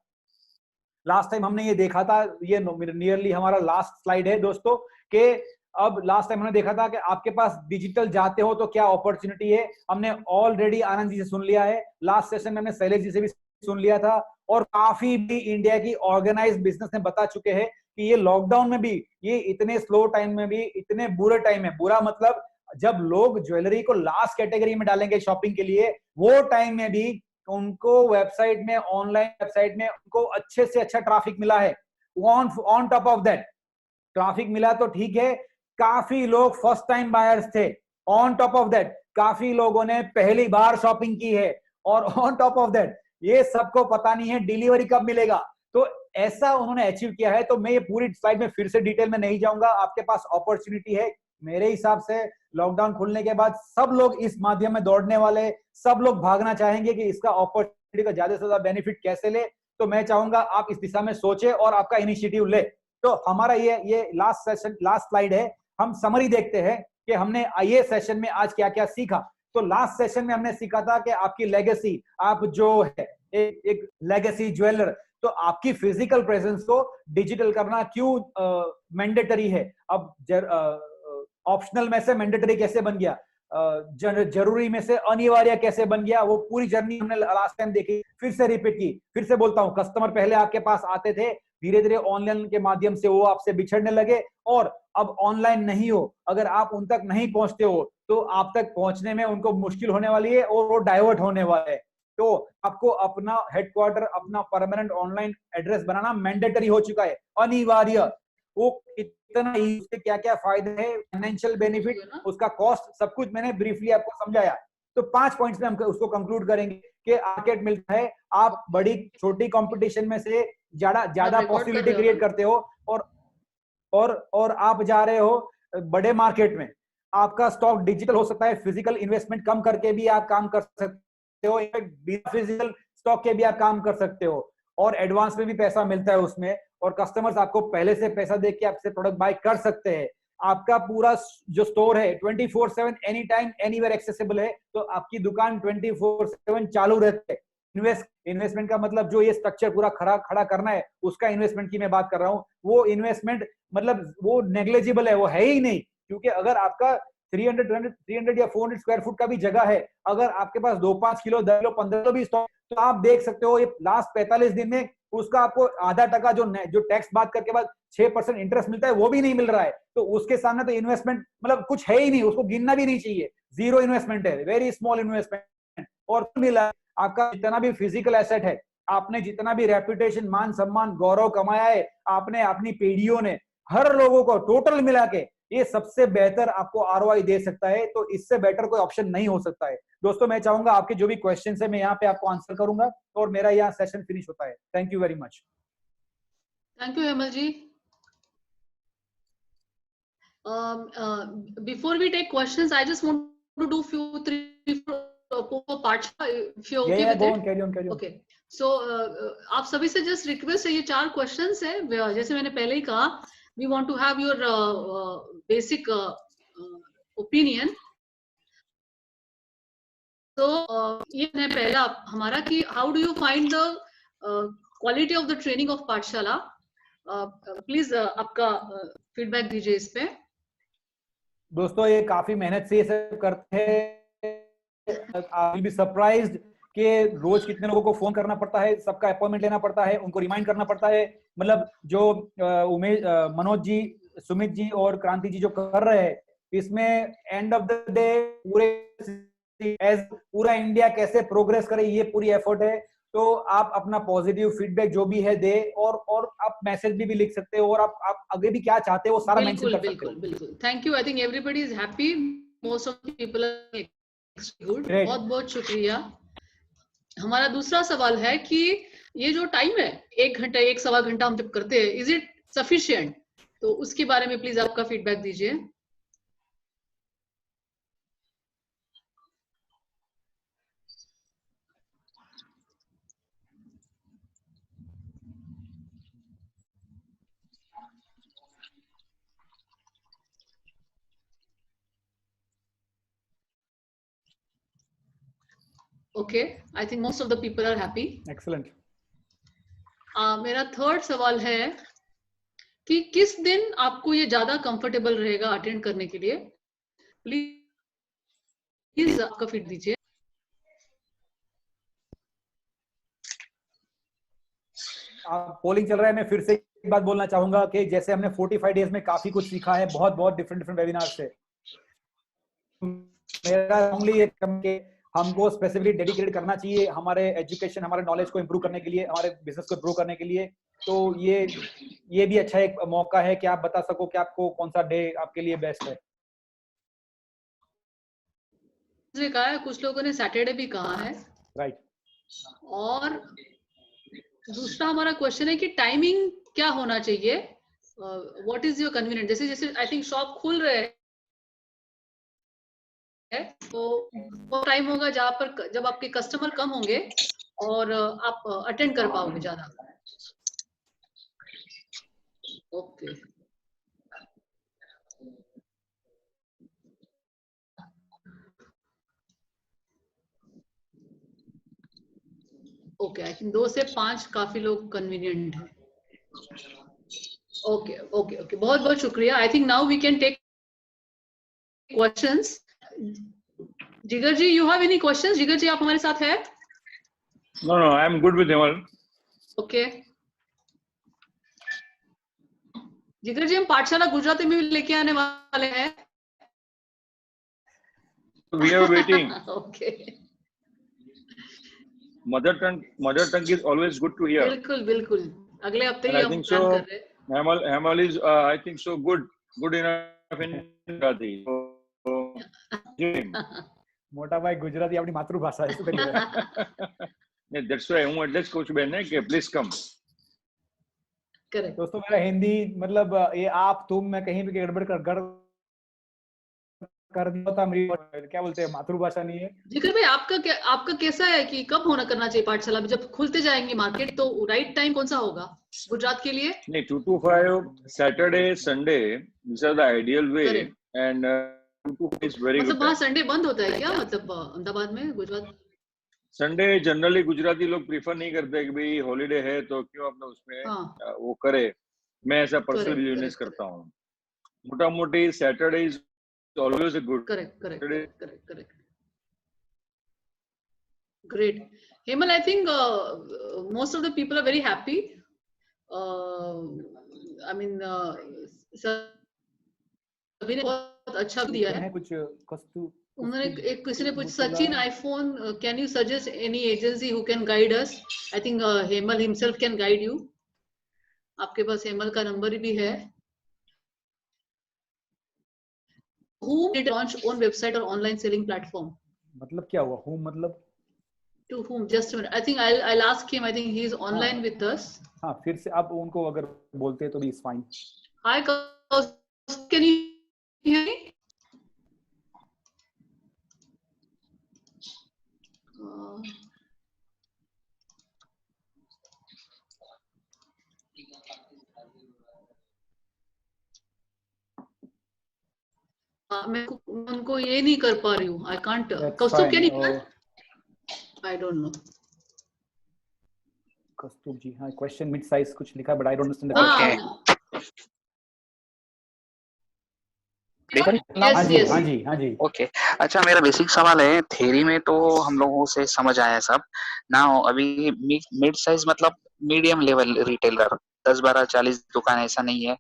Last time हमने ये देखा था, ये नियरली हमारा लास्ट स्लाइड है दोस्तों, के अब लास्ट टाइम हमने देखा था कि आपके पास डिजिटल जाते हो तो क्या अपॉर्चुनिटी है। हमने ऑलरेडी आनंद जी से सुन लिया है, लास्ट सेशन में हमने शैलेश जी से भी सुन लिया था, और काफी भी इंडिया की ऑर्गेनाइज्ड बिजनेस ने बता चुके हैं कि ये लॉकडाउन में भी, ये इतने स्लो टाइम में भी, इतने बुरे टाइम में, बुरा मतलब जब लोग ज्वेलरी को लास्ट कैटेगरी में डालेंगे शॉपिंग के लिए, वो टाइम में भी उनको वेबसाइट में, ऑनलाइन वेबसाइट में उनको अच्छे से अच्छा ट्रैफिक मिला है। On top of that, traffic मिला तो ठीक है, काफी लोग फर्स्ट टाइम बायर्स थे, ऑन टॉप ऑफ दैट काफी लोगों ने पहली बार शॉपिंग की है, और ऑन टॉप ऑफ दैट ये सबको पता नहीं है डिलीवरी कब मिलेगा, तो ऐसा उन्होंने अचीव किया है। तो मैं ये पूरी स्लाइड में फिर से डिटेल में नहीं जाऊंगा, आपके पास अपॉर्चुनिटी है। मेरे हिसाब से लॉकडाउन खुलने के बाद सब लोग इस माध्यम में दौड़ने वाले, सब लोग भागना चाहेंगे कि इसका अपॉर्चुनिटी का ज्यादा से ज्यादा बेनिफिट कैसे ले। तो मैं चाहूंगा आप इस दिशा में सोचे और आपका इनिशिएटिव ले। तो हमारा ये लास्ट सेशन, लास्ट स्लाइड है। हम समरी देखते हैं कि हमने ये सेशन में आज क्या क्या सीखा। तो लास्ट सेशन में हमने सीखा था कि आपकी लेगेसी, आप जो है एक लेगेसी ज्वेलर, तो आपकी फिजिकल प्रेजेंस को डिजिटल करना क्यों मैंडेटरी है। अब ऑप्शनल में से मैंडेटरी कैसे बन गया, जरूरी में से अनिवार्य कैसे बन गया, वो पूरी जर्नी हमने लास्ट टाइम देखी, फिर से रिपीट की। फिर से बोलता हूं, कस्टमर पहले आपके पास आते थे, धीरे धीरे ऑनलाइन के माध्यम से वो आपसे बिछड़ने लगे, और अब ऑनलाइन नहीं हो, अगर आप उन तक नहीं पहुंचते हो तो आप तक पहुंचने में उनको मुश्किल होने वाली है और वो डाइवर्ट होने वाले है। तो आपको अपना हेडक्वार्टर, अपना परमानेंट ऑनलाइन एड्रेस बनाना मैंडेटरी हो चुका है, अनिवार्य। वो कितना, उसके क्या क्या फायदे हैं, फाइनेंशियल बेनिफिट, उसका कॉस्ट, सब कुछ मैंने ब्रीफली आपको समझाया। तो 5 पॉइंट्स में हम उसको कंक्लूड करेंगे कि मार्केट मिलता है, आप बड़ी छोटी कंपटीशन में से ज्यादा पॉसिबिलिटी क्रिएट करते हो, और आप जा रहे हो बड़े मार्केट में। आपका स्टॉक डिजिटल हो सकता है, फिजिकल इन्वेस्टमेंट कम करके भी आप काम कर सकते हो, फिजिकल स्टॉक के भी आप काम कर सकते हो, और एडवांस में भी पैसा मिलता है उसमें, और कस्टमर्स आपको पहले से पैसा दे के आपसे प्रोडक्ट बाय कर सकते हैं। आपका पूरा जो स्टोर है 24/7 एनी टाइम एनीवेयर एक्सेसिबल है, तो आपकी दुकान 24/7 चालू रहती है। इन्वेस्टमेंट का मतलब जो ये स्ट्रक्चर पूरा खड़ा करना है, उसका इन्वेस्टमेंट की मैं बात कर रहा हूँ। वो इन्वेस्टमेंट मतलब वो नेग्लिजिबल है, वो है ही नहीं। क्योंकि अगर आपका 300 या 400 स्क्वायर फुट का भी जगह है, अगर आपके पास 2-5 किलो 10 किलो 15 किलो भी स्टॉक, तो आप देख सकते हो ये लास्ट 45 दिन में उसका आपको आधा टका जो टैक्स बात करके बाद 6% इंटरेस्ट मिलता है, वो भी नहीं मिल रहा है। तो उसके सामने तो इन्वेस्टमेंट मतलब कुछ है ही नहीं, उसको गिनना भी नहीं चाहिए, जीरो इन्वेस्टमेंट है, वेरी स्मॉल इन्वेस्टमेंट। और मिला आपका जितना भी फिजिकल एसेट है, आपने जितना भी रेपुटेशन, मान सम्मान, गौरव कमाया है, आपने अपनी पीढ़ियों ने, हर लोगों को टोटल मिला के ये सबसे बेहतर आपको आरओआई दे सकता है। तो इससे बेटर कोई ऑप्शन नहीं हो सकता है। दोस्तों, मैं चाहूंगा आपके जो भी क्वेश्चन है मैं यहाँ पे आपको आंसर करूंगा, और मेरा यहाँ सेशन फिनिश होता है। Thank you very much. Thank you Hemal ji. Before we take questions, I just want to do few 3-4 parts, if you're okay with it. Carry on. Okay. So आप सभी से just request है, ये 4 questions है, जैसे मैंने पहले ही कहा, we want to have your basic opinion. तो ये है पहला हमारा कि how do you find the quality of the training of पाठशाला? प्लीज आपका फीडबैक दीजिए इस पे। दोस्तों, ये काफी मेहनत से ये सब करते हैं। आप विल बी सरप्राइज्ड कि रोज कितने लोगों को फोन करना पड़ता है, सबका अपॉइंटमेंट लेना पड़ता है, उनको रिमाइंड करना पड़ता है। मतलब जो उमेश, मनोज जी, सुमित जी और क्रांति जी जो कर रहे हैं, इसमें एंड ऑफ द डे पूरा इंडिया कैसे प्रोग्रेस करे, ये पूरी एफर्ट है। तो आप अपना पॉजिटिव फीडबैक जो भी है दे, और आप मैसेज भी लिख सकते हो, और आप आगे भी क्या चाहते हो वो सारा मेंशन कर सकते हो। बिल्कुल। Thank you. I think everybody is happy, most of the people are good. बहुत बहुत शुक्रिया। हमारा दूसरा सवाल है कि ये जो टाइम है 1 घंटा 1-1.25 घंटा हम जब करते हैं, इज इट सफिशिएंट? तो उसके बारे में प्लीज आपका फीडबैक दीजिए। Okay, I think most of the people are happy. Excellent. मेरा थर्ड सवाल है कि किस दिन आपको ये ज्यादा कंफर्टेबल रहेगा अटेंड करने के लिए? प्लीज आपका फीड दीजिए। पोलिंग चल रहा है। मैं फिर से एक बात बोलना चाहूंगा कि जैसे हमने 45 डेज में काफी कुछ सीखा है, बहुत डिफरेंट वेबिनार से। मेरा ओनली एक हमको स्पेसिफिकली डेडिकेट करना चाहिए हमारे एजुकेशन, हमारे नॉलेज को इंप्रूव करने के लिए, हमारे बिजनेस को इंप्रूव करने के लिए। तो ये भी अच्छा एक मौका है कि आप बता सको कि आपको कौन सा डे आपके लिए बेस्ट है। कहा है, कुछ लोगों ने सैटरडे भी कहा है, राइट। और दूसरा हमारा क्वेश्चन है कि टाइमिंग क्या होना चाहिए, व्हाट इज योर कन्वीनियंट, जैसे जैसे आई थिंक शॉप खुल रहे हैं तो वो टाइम होगा जहाँ पर जब आपके कस्टमर कम होंगे और आप अटेंड कर पाओगे ज्यादा। ओके ओके, आई थिंक 2 से 5 काफी लोग कन्वीनियंट है। ओके ओके ओके, बहुत बहुत शुक्रिया। I think now we can take questions. Jigar ji, you have any questions? Jigar ji आप हमारे साथ है? No I am good with Hemal. Okay Jigar ji, हम पाठशाला गुजराती में भी लेके आने वाले हैं। We are waiting. Okay mother tongue is always good to hear. बिल्कुल बिल्कुल, अगले हफ्ते ही आई हम थिंक प्लान सो कर रहे हैं। Hemal is I think so good enough in Gujarati. મોટા ભાઈ ગુજરાતી આપણી માતૃભાષા છે, શું કરીએ? नहीं, that's why હું એટલે જ કહું છું બેન કે પ્લીઝ કમ। करेक्ट दोस्तों मेरा हिंदी मतलब ये आप तुम मैं कहीं भी गड़बड़ कर दिया था, मेरी क्या बोलते हैं मातृभाषा नहीं है। जिगर भाई, आपका कैसा है कि कब होना करना चाहिए पाठशाला में? जब खुलते जाएंगे मार्केट तो राइट टाइम कौन सा होगा गुजरात के लिए? नहीं, 2 to 5 Saturday Sunday these are the ideal way Correct. and 2 to 5 is very मतलब good वहाँ time। संडे बंद होता है क्या, मतलब अहमदाबाद में, गुजरात? संडे जनरली गुजराती लोग प्रीफर नहीं करते कि भाई हॉलीडे है तो क्यों अपना उसमें हाँ वो करे। मैं ऐसा पर्सनल करेक्ट बिजनेस करेक्ट करता हूँ। मोटा मोटी Saturday is always a good. Correct correct correct correct great. Hemal, I think most of the people are very happy. I mean सभी ने बहुत अच्छा दिया है। कुछ कस्तू उन्होंने एक किसी ने पूछ, Sachin iPhone, can you suggest any agency who can guide us? I think Hemal himself can guide you. आपके पास हेमल का नंबर भी है। Who did launch own website or online selling platform? मतलब क्या हुआ हूँ मतलब? To whom? Just a minute. I think I'll ask him. I think he is online with us. हाँ, फिर से आप उनको अगर बोलते हैं तो भी is fine. Hi, can you hear me? मैं उनको ये नहीं कर पा रही हूँ। I can't. Kaustubh, can you hear? I don't know. Kastur जी, हाँ, question mid size कुछ लिखा but I don't understand the question. हाँ जी। ओके, अच्छा मेरा बेसिक सवाल है, थ्योरी में तो हम लोगों से समझ आया सब ना, अभी मिड साइज मतलब मीडियम लेवल रिटेलर 10, 12, 40 दुकान ऐसा नहीं है,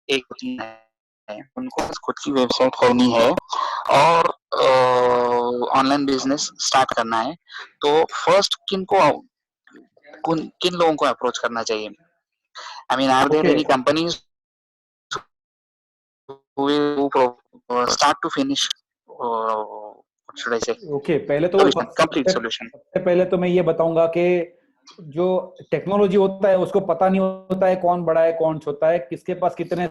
एक तीन है, उनको खुद की वेबसाइट करनी है और ऑनलाइन बिजनेस स्टार्ट करना है, तो फर्स्ट किन लोगों को अप्रोच करना चाहिए? I mean are there any companies start to finish, what should I say? Okay, पहले तो complete solution। सबसे पहले तो मैं ये बताऊंगा कि जो टेक्नोलॉजी होता है उसको पता नहीं होता है कौन बड़ा है कौन छोटा है, किसके पास कितने,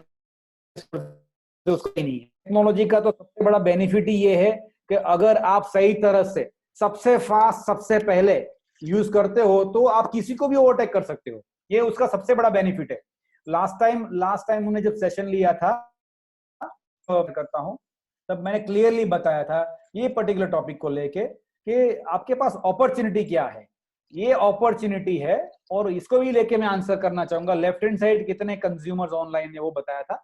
उसको नहीं। टेक्नोलॉजी का तो सबसे बड़ा बेनिफिट ही ये है कि अगर आप सही तरह से सबसे फास्ट सबसे पहले यूज करते हो तो आप किसी को भी ओवरटेक कर सकते हो, ये उसका सबसे बड़ा बेनिफिट है। लास्ट टाइम उन्होंने जब सेशन लिया था करता हूं तब मैंने क्लियरली बताया था ये पर्टिकुलर टॉपिक को लेके कि आपके पास अपॉर्चुनिटी क्या है, ये अपॉर्चुनिटी है, और इसको भी लेके मैं आंसर करना चाहूंगा। लेफ्ट हैंड साइड कितने कंज्यूमर्स ऑनलाइन है वो बताया था,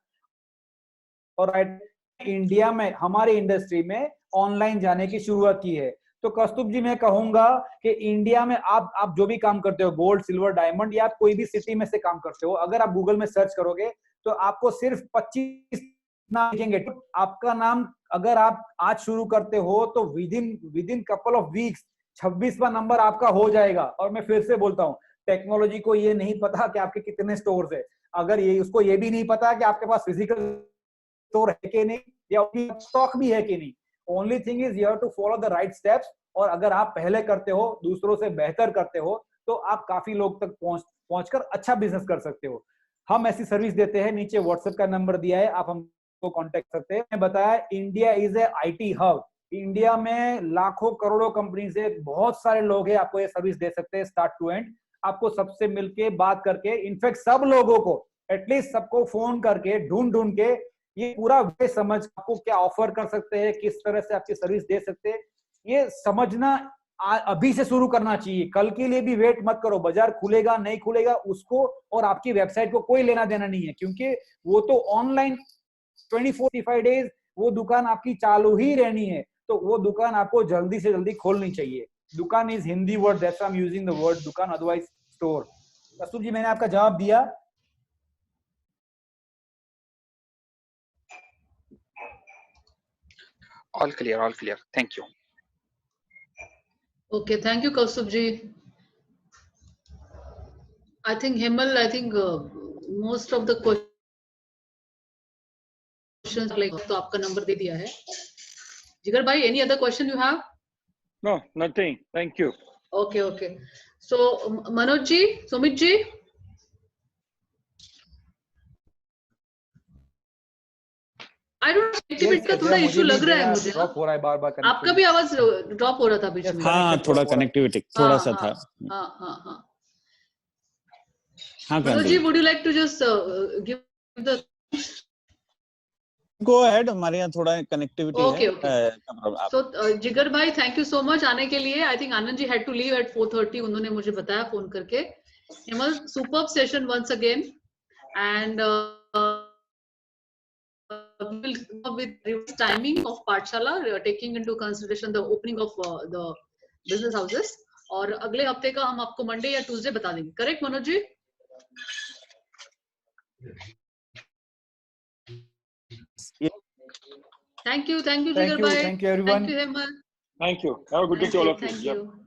और इंडिया में हमारे इंडस्ट्री में ऑनलाइन जाने की शुरुआत की है। तो कस्तूर जी मैं कहूंगा कि इंडिया में आप जो भी काम करते हो, गोल्ड, सिल्वर, डायमंड, या आप कोई भी सिटी में से काम करते हो, अगर आप गूगल में सर्च करोगे तो आपको सिर्फ 25 नाम दिखेंगे। आपका नाम अगर आप आज शुरू करते हो तो विदिन कपल ऑफ वीक्स 26वां नंबर आपका हो जाएगा। और मैं फिर से बोलता हूँ, टेक्नोलॉजी को ये नहीं पता कि आपके कितने स्टोर्स है, अगर ये उसको ये भी नहीं पता कि आपके पास फिजिकल स्टोर है कि नहीं या स्टॉक भी है कि नहीं। Only thing is you have to follow the right steps, और अगर आप पहले करते हो, दूसरों से बेहतर करते हो, तो आप काफी लोग तक पहुंचकर अच्छा बिजनेस कर सकते हो। हम ऐसी सर्विस देते हैं, नीचे व्हाट्सएप का नंबर दिया है, आप हमको कांटेक्ट करते हैं। बताया India is a IT hub, India में लाखों करोड़ों कंपनी से बहुत सारे लोग हैं, आपको ये सर्विस दे सकते हैं स्टार्ट टू एंड। आपको सबसे मिलके बात करके, इनफैक्ट सब लोगों को एटलीस्ट सबको फोन करके ढूंढ के ये पूरा वे समझ आपको क्या ऑफर कर सकते हैं, किस तरह से आपकी सर्विस दे सकते हैं, ये समझना अभी से शुरू करना चाहिए। कल के लिए भी वेट मत करो, बाजार खुलेगा नहीं खुलेगा उसको और आपकी वेबसाइट को कोई लेना देना नहीं है, क्योंकि वो तो ऑनलाइन 24-45 डेज वो दुकान आपकी चालू ही रहनी है। तो वो दुकान आपको जल्दी से जल्दी खोलनी चाहिए। दुकान is Hindi word, that's why I am using the word दुकान, अदरवाइज स्टोर। कस्तूर जी, मैंने आपका जवाब दिया? All clear. Thank you. Okay, thank you, Kaustubh ji. I think Hemal, most of the questions like तो आपका नंबर दे दिया है। जिगर भाई, any other question you have? No, nothing. Thank you. Okay. So Manoj ji, Sumit ji, I don't know, connectivity का थोड़ा issue लग रहा है मुझे। ड्रॉप हो रहा है बार-बार, आपका भी आवाज ड्रॉप हो रहा था बीच में। हाँ, थोड़ा कनेक्टिविटी थोड़ा सा था। हाँ। Manoj ji, would you like to just give the go ahead, हमारे यहाँ थोड़ा कनेक्टिविटी okay. है। So जिगर भाई, thank you so much आने के लिए। I think Anand ji had to leave at 4:30, उन्होंने मुझे बताया फोन करके। Hemal, superb session once again, and we will come with reverse timing of Pathshala, taking into consideration the opening of the business houses, और अगले हफ्ते का हम आपको मंडे या ट्यूसडे बता देंगे। Correct Manoj ji? Thank you, Jigar bhai. Thank you everyone. Thank you, Hemal. Thank you. Have a good day to all of you. Thank you.